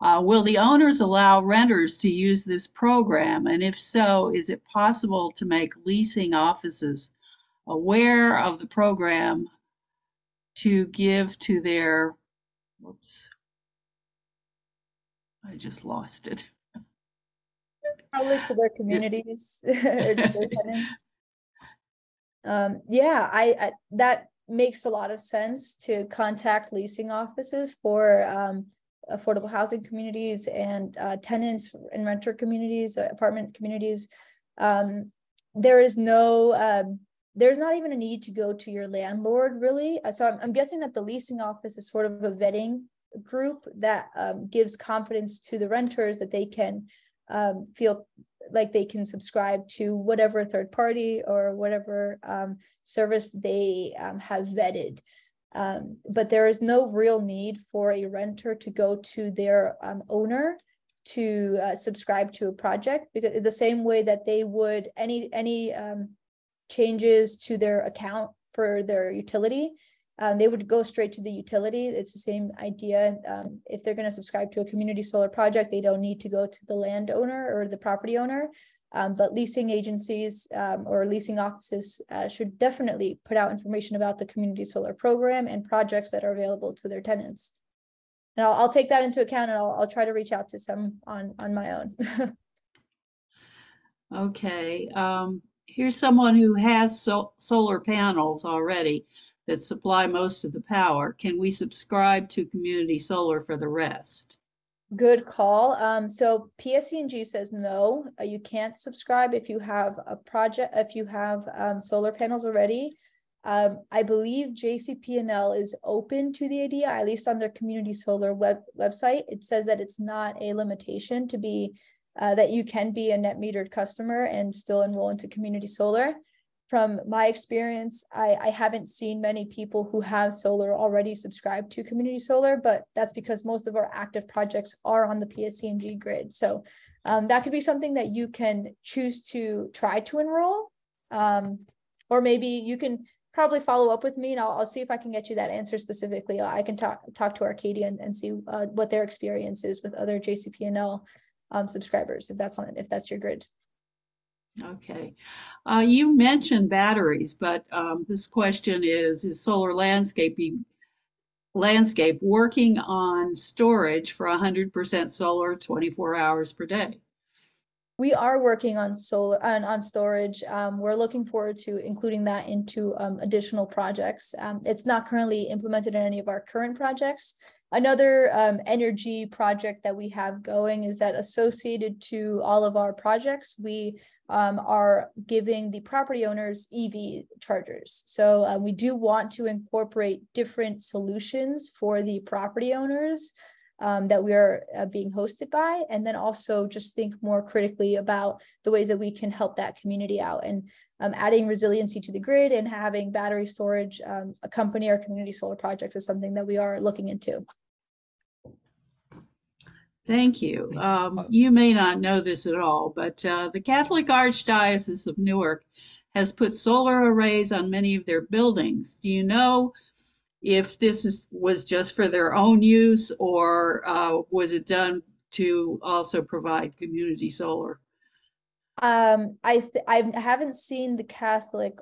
Will the owners allow renters to use this program? And if so, is it possible to make leasing offices aware of the program to give to their, whoops, I just lost it. Probably to their communities or to their tenants. Yeah, I that makes a lot of sense to contact leasing offices for affordable housing communities and tenants and renter communities, apartment communities. There is no there's not even a need to go to your landlord, really. So I'm guessing that the leasing office is sort of a vetting group that gives confidence to the renters that they can feel like they can subscribe to whatever third party or whatever service they have vetted. But there is no real need for a renter to go to their owner to subscribe to a project, because the same way that they would any changes to their account for their utility, they would go straight to the utility. It's the same idea. If they're going to subscribe to a community solar project, they don't need to go to the landowner or the property owner. But leasing agencies or leasing offices should definitely put out information about the community solar program and projects that are available to their tenants. And I'll take that into account, and I'll try to reach out to some on my own. Okay. Here's someone who has solar panels already that supply most of the power. Can we subscribe to community solar for the rest? Good call. So PSE&G says no, you can't subscribe if you have a project, if you have solar panels already. I believe JCP&L is open to the idea, at least on their community solar website. It says that it's not a limitation to be that you can be a net metered customer and still enroll into community solar. From my experience, I haven't seen many people who have solar already subscribed to community solar, but that's because most of our active projects are on the PSE&G grid. So that could be something that you can choose to try to enroll, or maybe you can probably follow up with me, and I'll see if I can get you that answer specifically. I can talk to Arcadia and see what their experience is with other JCP&L subscribers, if that's your grid. Okay. You mentioned batteries, but this question is Solar Landscape working on storage for 100% solar 24 hours per day? We are working on solar on storage. We're looking forward to including that into additional projects. It's not currently implemented in any of our current projects. Another energy project that we have going is that associated to all of our projects, we are giving the property owners EV chargers. So we do want to incorporate different solutions for the property owners that we are being hosted by, and then also just think more critically about the ways that we can help that community out, and adding resiliency to the grid and having battery storage accompany our community solar projects is something that we are looking into. Thank you. You may not know this at all, but the Catholic Archdiocese of Newark has put solar arrays on many of their buildings. Do you know if this was just for their own use, or was it done to also provide community solar? I haven't seen the Catholic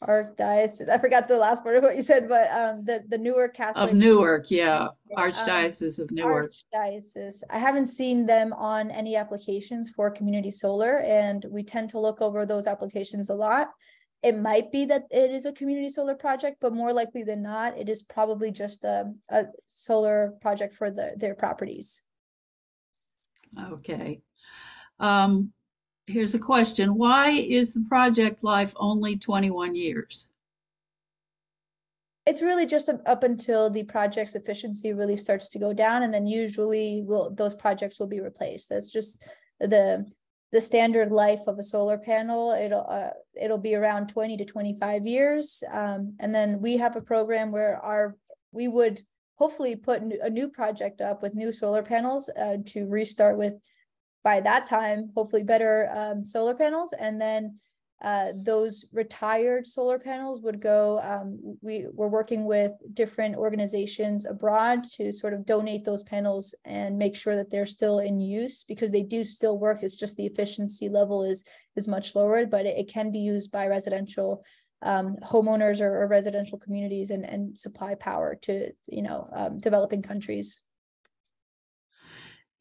Archdiocese. I forgot the last part of what you said, but the Newark Catholic of Newark, yeah, Archdiocese of Newark. Archdiocese. I haven't seen them on any applications for community solar, and we tend to look over those applications a lot. It might be that it is a community solar project, but more likely than not, it is probably just a solar project for their properties. Okay. Here's a question. Why is the project life only 21 years? It's really just up until the project's efficiency really starts to go down, and then usually those projects will be replaced. That's just the standard life of a solar panel. It'll be around 20 to 25 years. And then we have a program where we would hopefully put a new project up with new solar panels to restart with by that time, hopefully better solar panels. And then those retired solar panels would go, we're working with different organizations abroad to sort of donate those panels and make sure that they're still in use, because they do still work. It's just the efficiency level is much lower, but it can be used by residential homeowners or residential communities and supply power to, developing countries.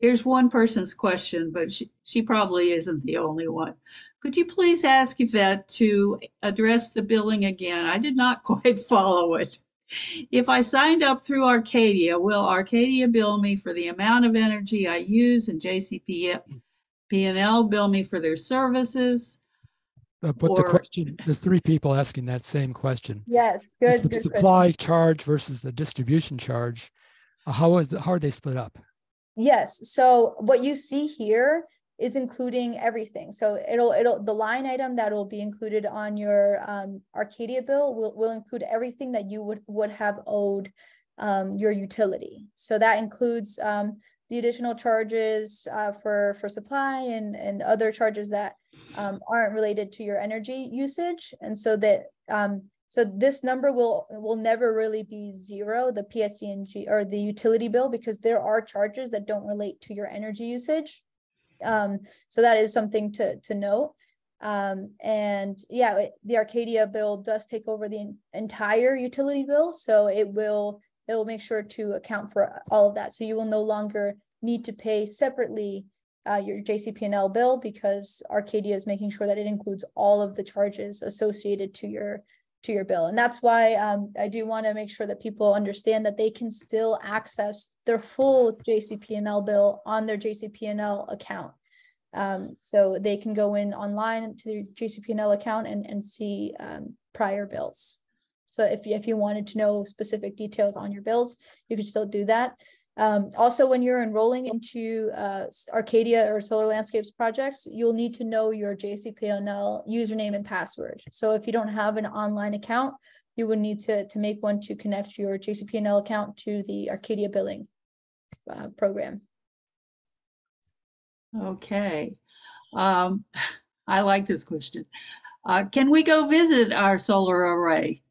Here's one person's question, but she probably isn't the only one. Could you please ask Yvette to address the billing again? I did not quite follow it. If I signed up through Arcadia, will Arcadia bill me for the amount of energy I use, and JCP&L bill me for their services? But the question, there's three people asking that same question. Yes, It's good. the supply charge versus the distribution charge. How are they split up? Yes. So what you see here is including everything. So the line item that will be included on your Arcadia bill will include everything that you would have owed your utility. So that includes the additional charges for supply and other charges that aren't related to your energy usage. And so that so this number will never really be zero, the PSE&G or the utility bill, because there are charges that don't relate to your energy usage. So that is something to note. And yeah, the Arcadia bill does take over the entire utility bill. So it will make sure to account for all of that. So you will no longer need to pay separately your JCP&L bill, because Arcadia is making sure that it includes all of the charges associated to your bill. And that's why I do want to make sure that people understand that they can still access their full JCP&L bill on their JCP&L account. So they can go in online to their JCP&L account and see prior bills. So if you wanted to know specific details on your bills, you could still do that. Also, when you're enrolling into Arcadia or Solar Landscapes projects, you'll need to know your JCP&L username and password. So if you don't have an online account, you would need to make one to connect your JCP&L account to the Arcadia billing program. Okay. I like this question. Can we go visit our solar array?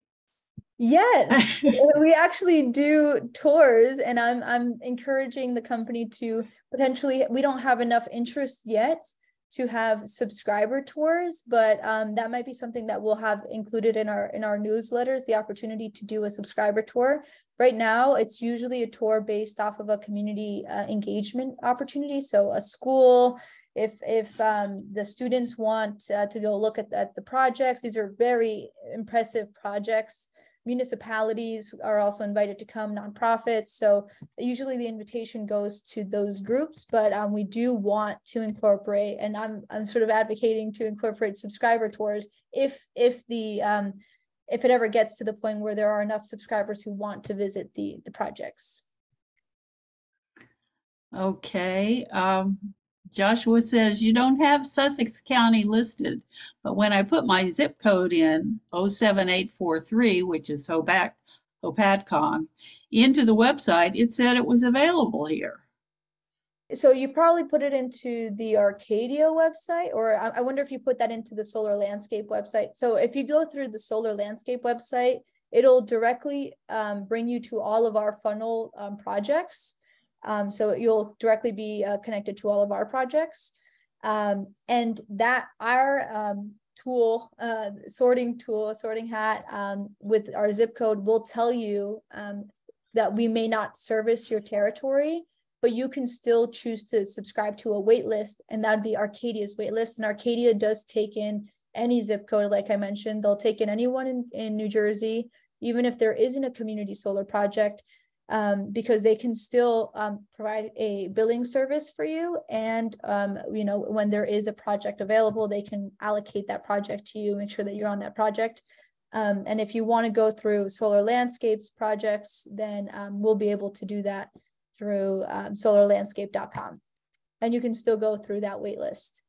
Yes, we actually do tours, and I'm encouraging the company to potentially, we don't have enough interest yet to have subscriber tours, but that might be something that we'll have included in our newsletters, the opportunity to do a subscriber tour. Right now, it's usually a tour based off of a community engagement opportunity. So a school, if the students want to go look at the projects, these are very impressive projects. Municipalities are also invited to come, nonprofits. So usually the invitation goes to those groups, but we do want to incorporate, and I'm sort of advocating to incorporate subscriber tours if it ever gets to the point where there are enough subscribers who want to visit the projects. Okay. Joshua says, you don't have Sussex County listed, but when I put my zip code in 07843, which is Hopatcong, into the website, it said it was available here. So you probably put it into the Arcadia website, or I wonder if you put that into the Solar Landscape website. So if you go through the Solar Landscape website, it'll directly bring you to all of our funnel projects. So you'll directly be connected to all of our projects. And that our tool, sorting hat with our zip code will tell you that we may not service your territory, but you can still choose to subscribe to a wait list, and that'd be Arcadia's wait list. And Arcadia does take in any zip code, like I mentioned. They'll take in anyone in New Jersey, even if there isn't a community solar project. Because they can still provide a billing service for you. And, when there is a project available, they can allocate that project to you, make sure that you're on that project. And if you want to go through Solar Landscapes projects, then we'll be able to do that through solarlandscape.com. And you can still go through that wait list.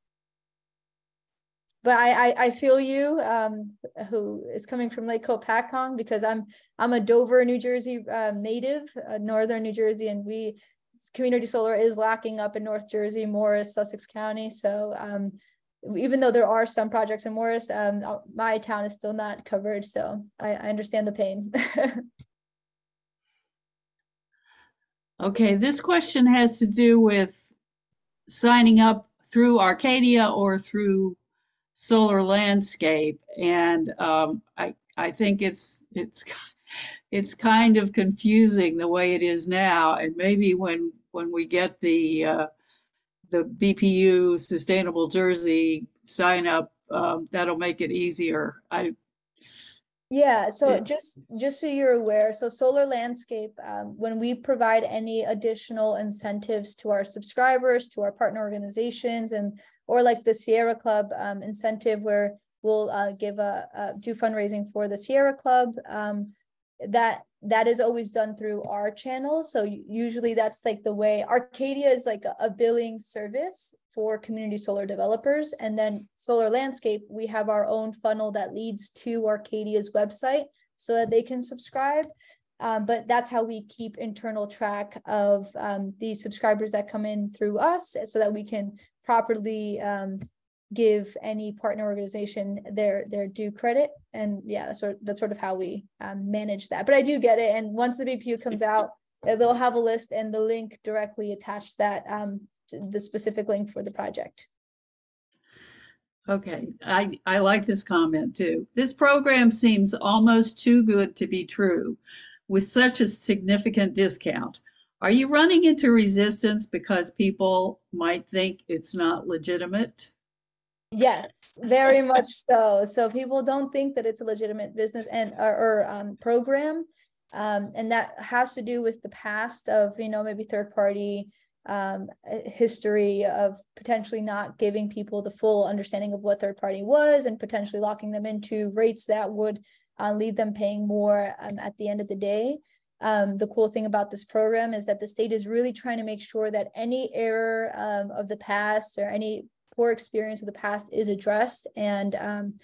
But I feel you, who is coming from Lake Hopatcong, because I'm a Dover, New Jersey native, northern New Jersey, and we community solar is lacking up in North Jersey, Morris, Sussex County. So even though there are some projects in Morris, my town is still not covered. So I understand the pain. Okay, this question has to do with signing up through Arcadia or through Solar Landscape, and I think it's kind of confusing the way it is now, and maybe when we get the BPU Sustainable Jersey sign up, that'll make it easier. Yeah, so It, just so you're aware, so Solar Landscape, when we provide any additional incentives to our subscribers, to our partner organizations, and or like the Sierra Club incentive where we'll do fundraising for the Sierra Club, that is always done through our channels. So usually that's like the way. Arcadia is like a billing service for community solar developers. And then Solar Landscape, we have our own funnel that leads to Arcadia's website so that they can subscribe. But that's how we keep internal track of the subscribers that come in through us so that we can properly give any partner organization their due credit. And yeah, that's sort of how we manage that. But I do get it. And once the BPU comes out, they'll have a list and the link directly attached that to the specific link for the project. okay, I like this comment too. This program seems almost too good to be true with such a significant discount. Are you running into resistance because people might think it's not legitimate? Yes, very much so. So people don't think that it's a legitimate business and or program, and that has to do with the past of maybe third party history of potentially not giving people the full understanding of what third party was and potentially locking them into rates that would lead them paying more at the end of the day. The cool thing about this program is that the state is really trying to make sure that any error of the past or any poor experience of the past is addressed, and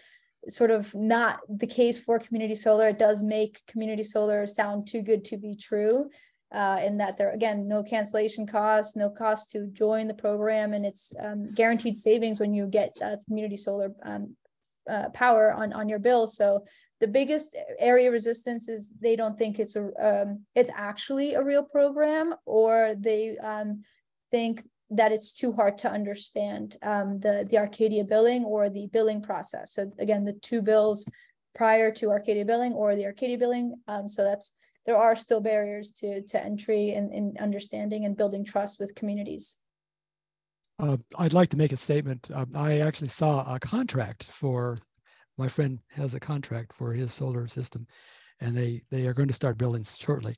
sort of not the case for community solar. It does make community solar sound too good to be true, in that there, again, no cancellation costs, no cost to join the program, and it's guaranteed savings when you get community solar power on your bill. So the biggest area of resistance is they don't think it's actually a real program, or they think that it's too hard to understand the Arcadia billing or the billing process. So again, the two bills prior to Arcadia billing or the Arcadia billing. So there are still barriers to entry and understanding and building trust with communities. I'd like to make a statement. I actually saw a contract for, my friend has a contract for his solar system, and they are going to start building shortly.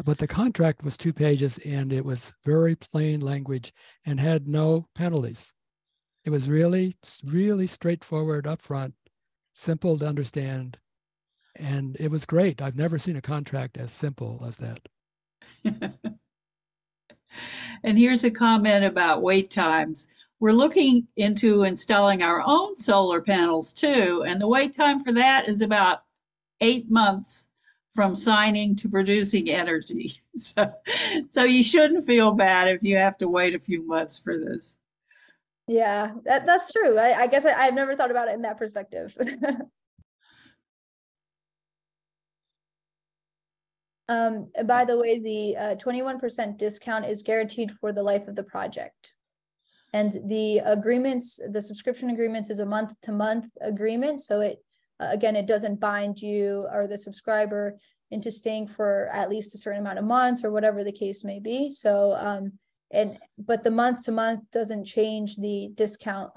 But the contract was 2 pages, and it was very plain language and had no penalties. It was really, really straightforward, upfront, simple to understand, and it was great. I've never seen a contract as simple as that. And here's a comment about wait times. We're looking into installing our own solar panels too, and the wait time for that is about 8 months from signing to producing energy. So you shouldn't feel bad if you have to wait a few months for this. Yeah, that's true. I guess I've never thought about it in that perspective. By the way, the 21% discount is guaranteed for the life of the project. And the subscription agreements is a month-to-month agreement. So again, it doesn't bind you or the subscriber into staying for at least a certain amount of months or whatever the case may be. So, but the month-to-month doesn't change the discount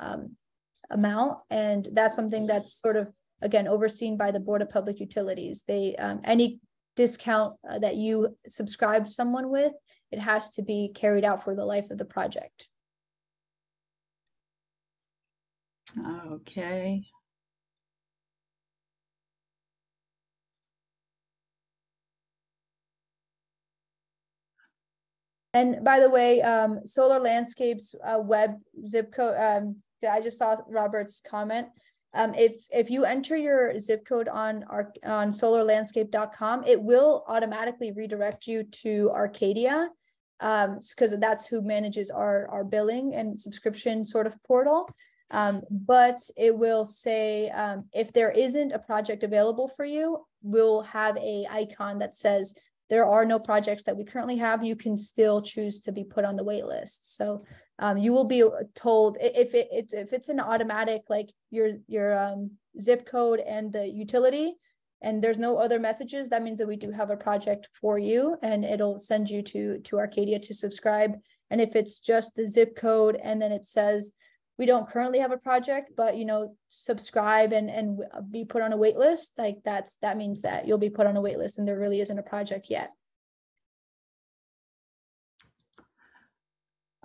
amount. And that's something that's sort of, again, overseen by the Board of Public Utilities. Any discount that you subscribe someone with, it has to be carried out for the life of the project. Okay. And by the way, Solar Landscape's web zip code, I just saw Robert's comment. If you enter your zip code on solarlandscape.com, it will automatically redirect you to Arcadia. because that's who manages our billing and subscription sort of portal. But it will say, if there isn't a project available for you, we'll have a icon that says there are no projects that we currently have. You can still choose to be put on the wait list. So you will be told if it's an automatic, like your zip code and the utility, and there's no other messages, that means that we do have a project for you, and it'll send you to Arcadia to subscribe. And if it's just the zip code and then it says we don't currently have a project, but subscribe and be put on a wait list, like that means that you'll be put on a wait list and there really isn't a project yet.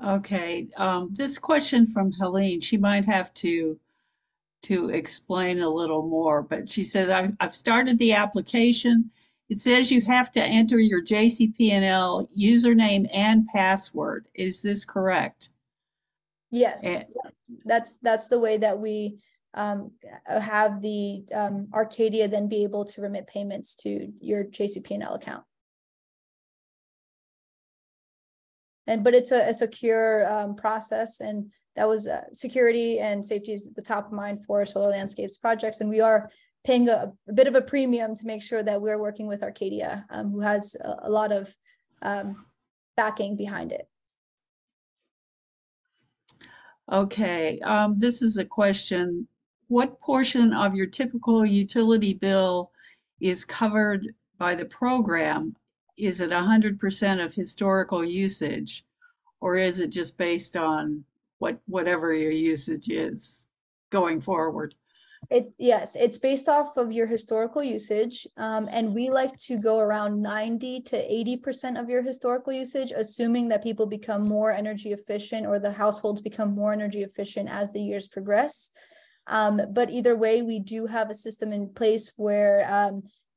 Okay, this question from Helene, she might have to explain a little more, but she says, I've started the application. It says you have to enter your JCP&L username and password. Is this correct? Yes, that's the way that we have the Arcadia then be able to remit payments to your JCP&L account. But it's a secure process, and that was security and safety is at the top of mind for Solar Landscapes projects, and we are paying a bit of a premium to make sure that we're working with Arcadia, who has a lot of backing behind it. Okay, this is a question. What portion of your typical utility bill is covered by the program? Is it 100% of historical usage, or is it just based on whatever your usage is going forward? Yes, it's based off of your historical usage, and we like to go around 90 to 80% of your historical usage, assuming that people become more energy efficient or the households become more energy efficient as the years progress. But either way, we do have a system in place where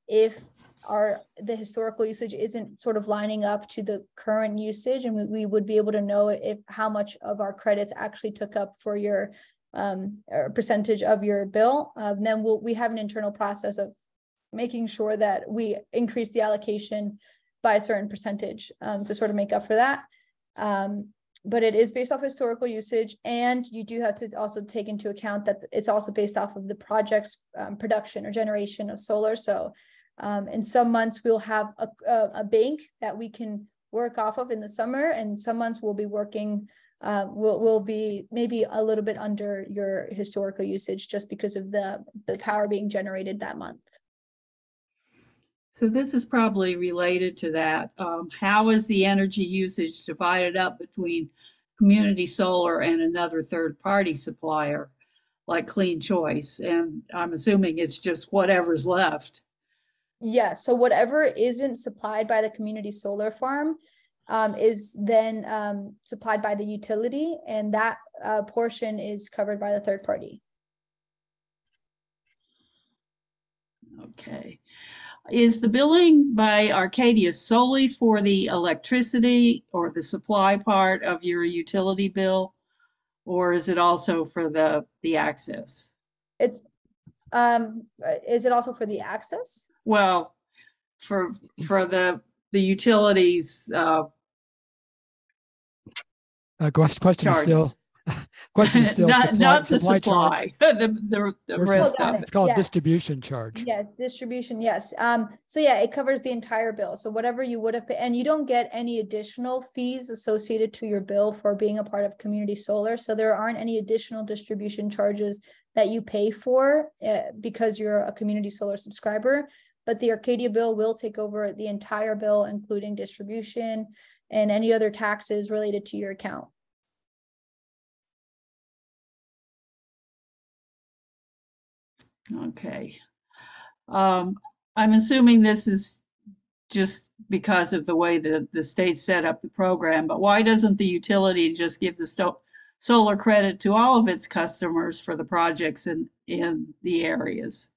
if the historical usage isn't sort of lining up to the current usage, and we would be able to know how much of our credits actually took up for your or percentage of your bill, then we have an internal process of making sure that we increase the allocation by a certain percentage to sort of make up for that. But it is based off historical usage, and you do have to also take into account that it's also based off of the project's production or generation of solar. So in some months we'll have a bank that we can work off of in the summer, and some months we'll be working will be maybe a little bit under your historical usage just because of the power being generated that month. So this is probably related to that. How is the energy usage divided up between community solar and another third-party supplier like Clean Choice? And I'm assuming it's just whatever's left. Yeah, so whatever isn't supplied by the community solar farm is then supplied by the utility, and that portion is covered by the third party. Okay. Is the billing by Arcadia solely for the electricity or the supply part of your utility bill, or is it also for the access? It's is it also for the access? Well, for the utilities Question is still not the supply charge. the rest of it. It's called Yes. distribution charge. Yes, distribution, yes. So yeah, it covers the entire bill. So whatever you would have paid, and you don't get any additional fees associated to your bill for being a part of community solar. So there aren't any additional distribution charges that you pay for because you're a community solar subscriber. But the Arcadia bill will take over the entire bill, including distribution and any other taxes related to your account. Okay. I'm assuming this is just because of the way the state set up the program, but why doesn't the utility just give the solar credit to all of its customers for the projects in the areas?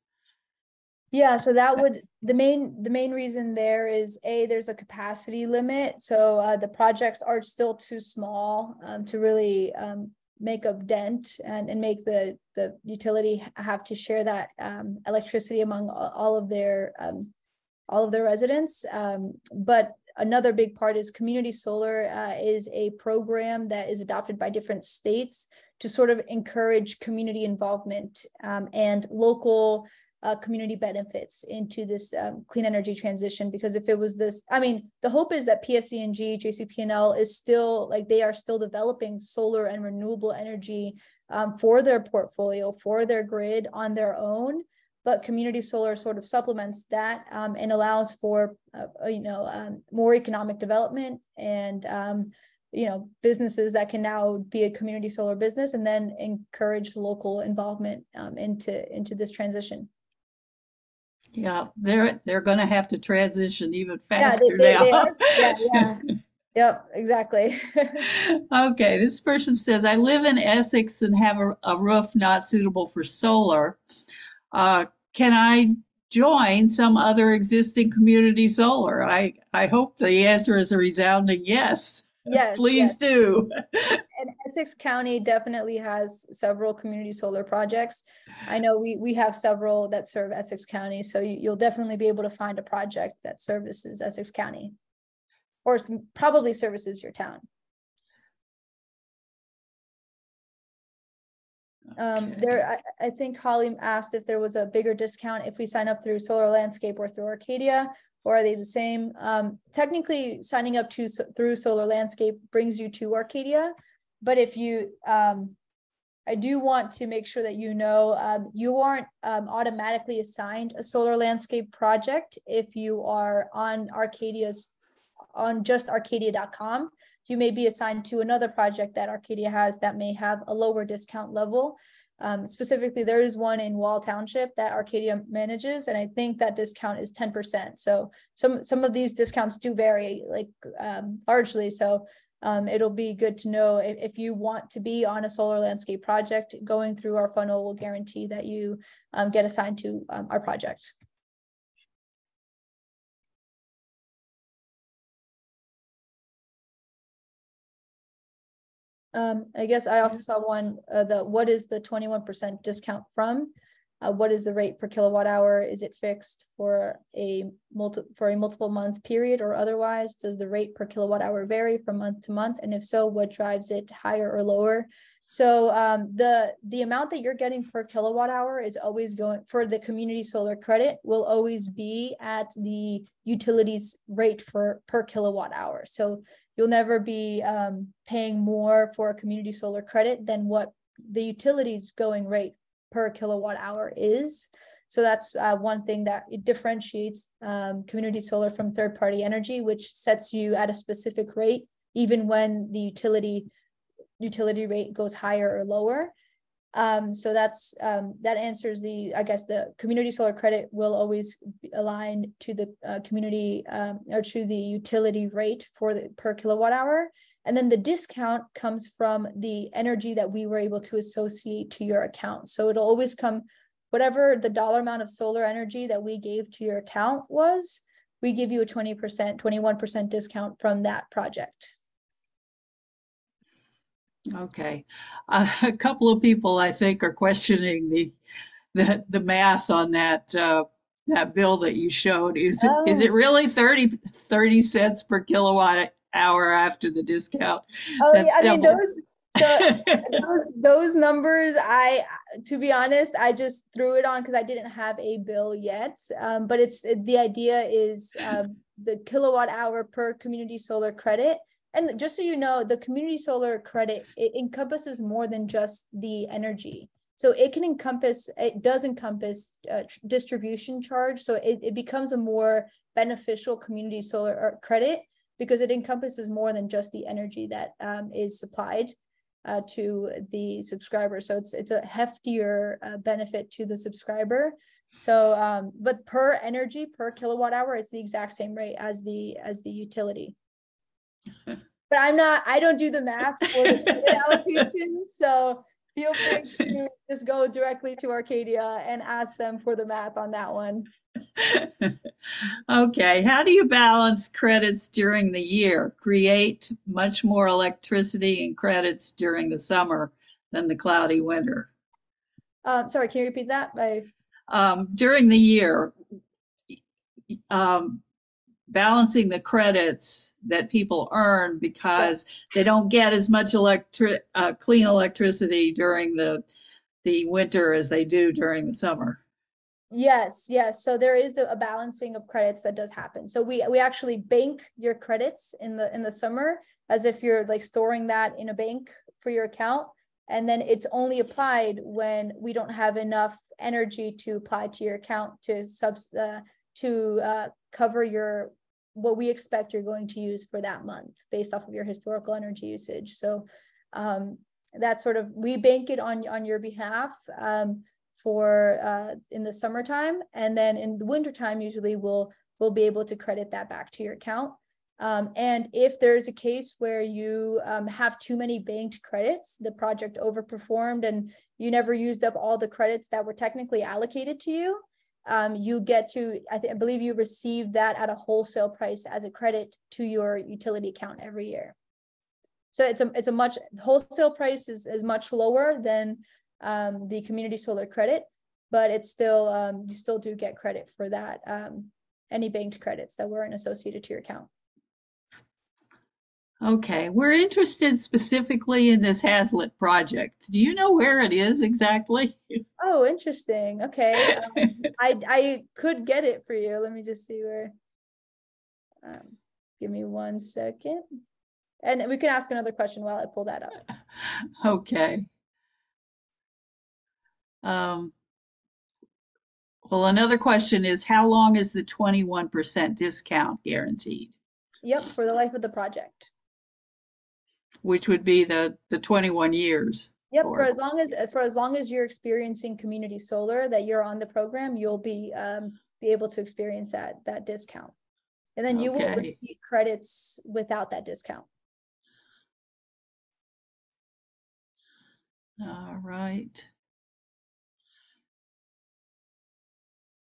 Yeah, so that would the main reason there is there's a capacity limit. So the projects are still too small to really make a dent and make the utility have to share that electricity among all of their residents. But another big part is community solar is a program that is adopted by different states to sort of encourage community involvement and local community benefits into this clean energy transition. Because if it was this, I mean, the hope is that PSE&G, JCP&L is still like, they are still developing solar and renewable energy for their portfolio, for their grid on their own. But community solar sort of supplements that and allows for, more economic development and, businesses that can now be a community solar business, and then encourage local involvement into this transition. Yeah, they're going to have to transition even faster now. They are. Yeah. Yep, exactly. Okay, this person says, I live in Essex and have a roof not suitable for solar. Can I join some other existing community solar? I hope the answer is a resounding yes. Yes. Please do. And Essex County definitely has several community solar projects. I know we have several that serve Essex County, so you'll definitely be able to find a project that services Essex County, or probably services your town. I think Holly asked if there was a bigger discount if we sign up through Solar Landscape or through Arcadia, or are they the same? Technically, signing up through Solar Landscape brings you to Arcadia, but if you, I do want to make sure that you aren't automatically assigned a Solar Landscape project if you are on just arcadia.com. You may be assigned to another project that Arcadia has that may have a lower discount level. Specifically, there is one in Wall Township that Arcadia manages, and I think that discount is 10%. So some of these discounts do vary, like largely. So it'll be good to know if you want to be on a Solar Landscape project. Going through our funnel will guarantee that you get assigned to our project. I guess I also saw one, what is the 21% discount from? What is the rate per kilowatt hour? Is it fixed for a multiple month period or otherwise? Does the rate per kilowatt hour vary from month to month? And if so, what drives it higher or lower? So the amount that you're getting per kilowatt hour is always going for the community solar credit will always be at the utilities rate per kilowatt hour. So you'll never be paying more for a community solar credit than what the utilities going rate per kilowatt hour is. So that's one thing that it differentiates community solar from third-party energy, which sets you at a specific rate, even when the utility rate goes higher or lower. So that's that answers I guess the community solar credit will always align to the community or to the utility rate for the per kilowatt hour. And then the discount comes from the energy that we were able to associate to your account. So it'll always come, whatever the dollar amount of solar energy that we gave to your account was, we give you a 20%, 21% discount from that project. Okay. A couple of people, I think, are questioning the math on that bill that you showed. Is it really 30 cents per kilowatt hour after the discount? Oh, yeah, I mean, those numbers, to be honest, I just threw it on because I didn't have a bill yet. But the idea is the kilowatt hour per community solar credit. And just so you know, the community solar credit, it encompasses more than just the energy. So it does encompass distribution charge. So it becomes a more beneficial community solar credit because it encompasses more than just the energy that is supplied to the subscriber. So it's a heftier benefit to the subscriber. So, but per kilowatt hour, it's the exact same rate as the utility. But I don't do the math for the credit allocation. So feel free to just go directly to Arcadia and ask them for the math on that one. Okay. How do you balance credits during the year? Create much more electricity and credits during the summer than the cloudy winter. Sorry, can you repeat that? During the year, balancing the credits that people earn because they don't get as much clean electricity during the winter as they do during the summer. Yes, yes. So there is a balancing of credits that does happen. So we actually bank your credits in the summer as if you're like storing that in a bank for your account. And then it's only applied when we don't have enough energy to apply to your account to cover your what we expect you're going to use for that month based off of your historical energy usage. So that's sort of, we bank it on your behalf. For in the summertime, and then in the wintertime, usually we'll be able to credit that back to your account. And if there's a case where you have too many banked credits, the project overperformed and you never used up all the credits that were technically allocated to you, you get to, I believe you receive that at a wholesale price as a credit to your utility account every year. So it's a much, wholesale price is much lower than the community solar credit, but it's still you still do get credit for that, any banked credits that weren't associated to your account. Okay, we're interested specifically in this Hazlitt project. Do you know where it is exactly? Oh, interesting. Okay. I could get it for you. Let me just see where. Give me 1 second. And we can ask another question while I pull that up. Okay. Well, another question is, how long is the 21% discount guaranteed? Yep, for the life of the project. Which would be the 21 years. Yep, for as long as you're experiencing community solar that you're on the program, you'll be able to experience that discount. And then you will receive credits without that discount. All right.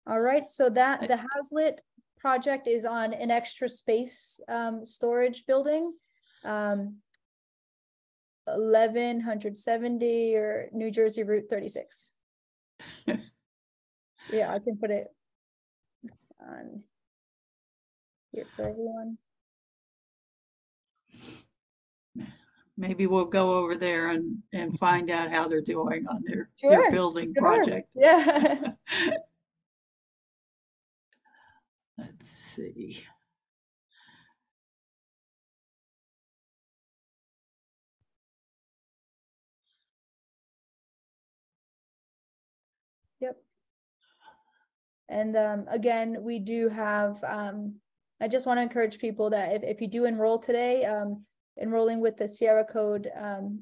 All right, so that the Hazlitt project is on an extra space storage building, 1170 or New Jersey Route 36. Yeah, I can put it on here for everyone. Maybe we'll go over there and find out how they're doing on their building project. Yeah. Let's see. Yep. And again, we do have, I just want to encourage people that if you do enroll today, enrolling with the Sierra code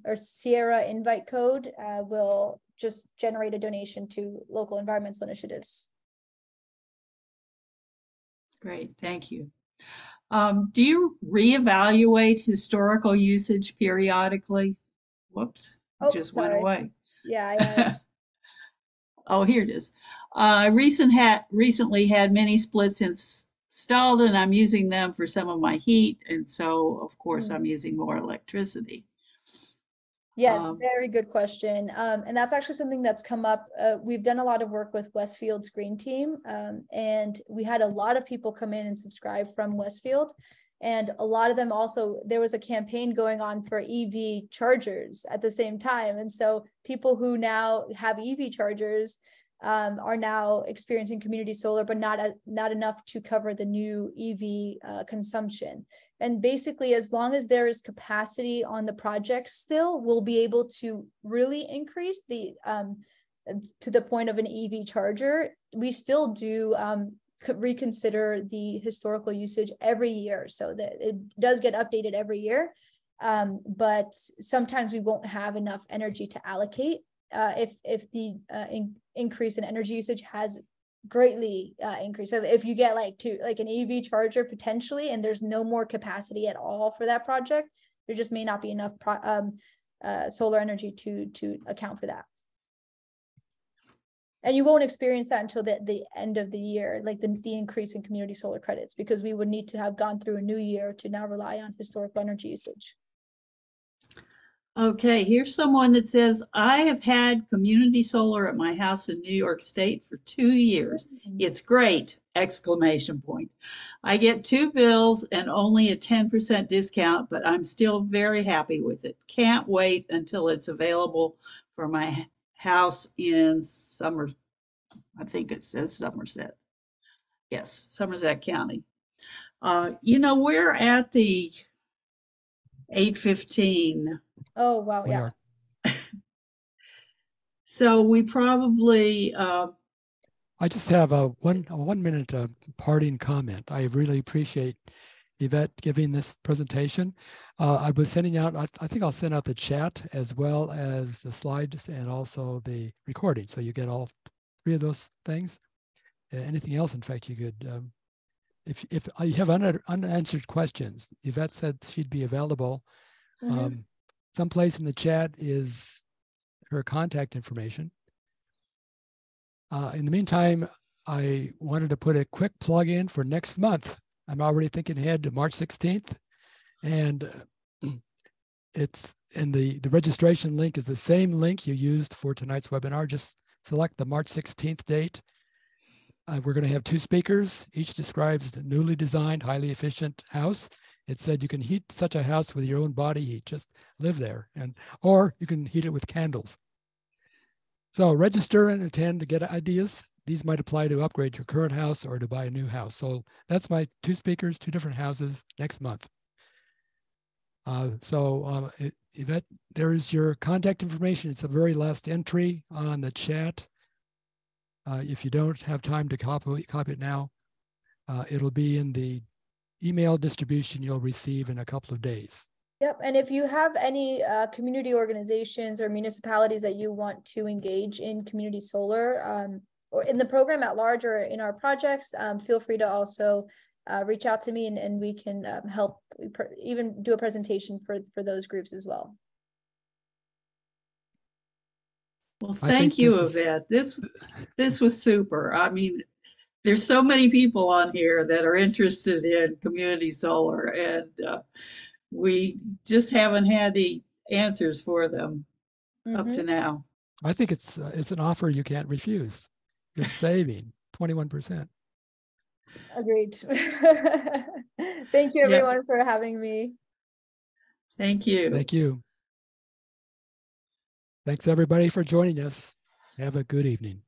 or Sierra invite code will just generate a donation to local environmental initiatives. Great, thank you. Do you reevaluate historical usage periodically? Whoops, it just went away. Yeah. Oh, here it is. I recently had mini splits installed and I'm using them for some of my heat. And so, of course, I'm using more electricity. Yes, very good question. And that's actually something that's come up. We've done a lot of work with Westfield's Green Team, and we had a lot of people come in and subscribe from Westfield. And a lot of them also, there was a campaign going on for EV chargers at the same time. And so people who now have EV chargers are now experiencing community solar, but not enough to cover the new EV consumption. And basically, as long as there is capacity on the project still, we'll be able to really increase the to the point of an EV charger. We still do reconsider the historical usage every year, so that it does get updated every year. But sometimes we won't have enough energy to allocate if the increase in energy usage has greatly increased. So if you get like an EV charger potentially, and there's no more capacity at all for that project, there just may not be enough solar energy to account for that. And you won't experience that until the end of the year, like the increase in community solar credits, because we would need to have gone through a new year to now rely on historical energy usage. Okay, here's someone that says, I have had community solar at my house in New York State for 2 years. It's great! Exclamation point. I get two bills and only a 10% discount, but I'm still very happy with it. Can't wait until it's available for my house in I think it says Somerset. Yes, Somerset County. We're at the 8:15. Oh, wow. We Yeah. are. So we probably, I just have a 1 minute parting comment. I really appreciate Yvette giving this presentation. I was sending out, I think I'll send out the chat as well as the slides and also the recording. So you get all three of those things. Anything else, in fact, you could, if you have unanswered questions, Yvette said she'd be available. Someplace in the chat is her contact information. In the meantime, I wanted to put a quick plug in for next month. I'm already thinking ahead to March 16th, and it's in the registration link is the same link you used for tonight's webinar. Just select the March 16th date. We're going to have two speakers. Each describes a newly designed, highly efficient house. It said you can heat such a house with your own body heat, just live there, or you can heat it with candles. So register and attend to get ideas. These might apply to upgrade your current house or to buy a new house. So that's my two speakers, two different houses next month. Yvette, there's your contact information. It's the very last entry on the chat. If you don't have time to copy it now, it'll be in the email distribution you'll receive in a couple of days. Yep. And if you have any community organizations or municipalities that you want to engage in community solar or in the program at large or in our projects, feel free to also reach out to me and we can help even do a presentation for those groups as well. Well, thank you, Yvette. This was super. I mean, there's so many people on here that are interested in community solar, and we just haven't had the answers for them up to now. I think it's an offer you can't refuse. You're saving 21%. Agreed. Thank you, everyone, for having me. Thank you. Thank you. Thanks, everybody, for joining us. Have a good evening.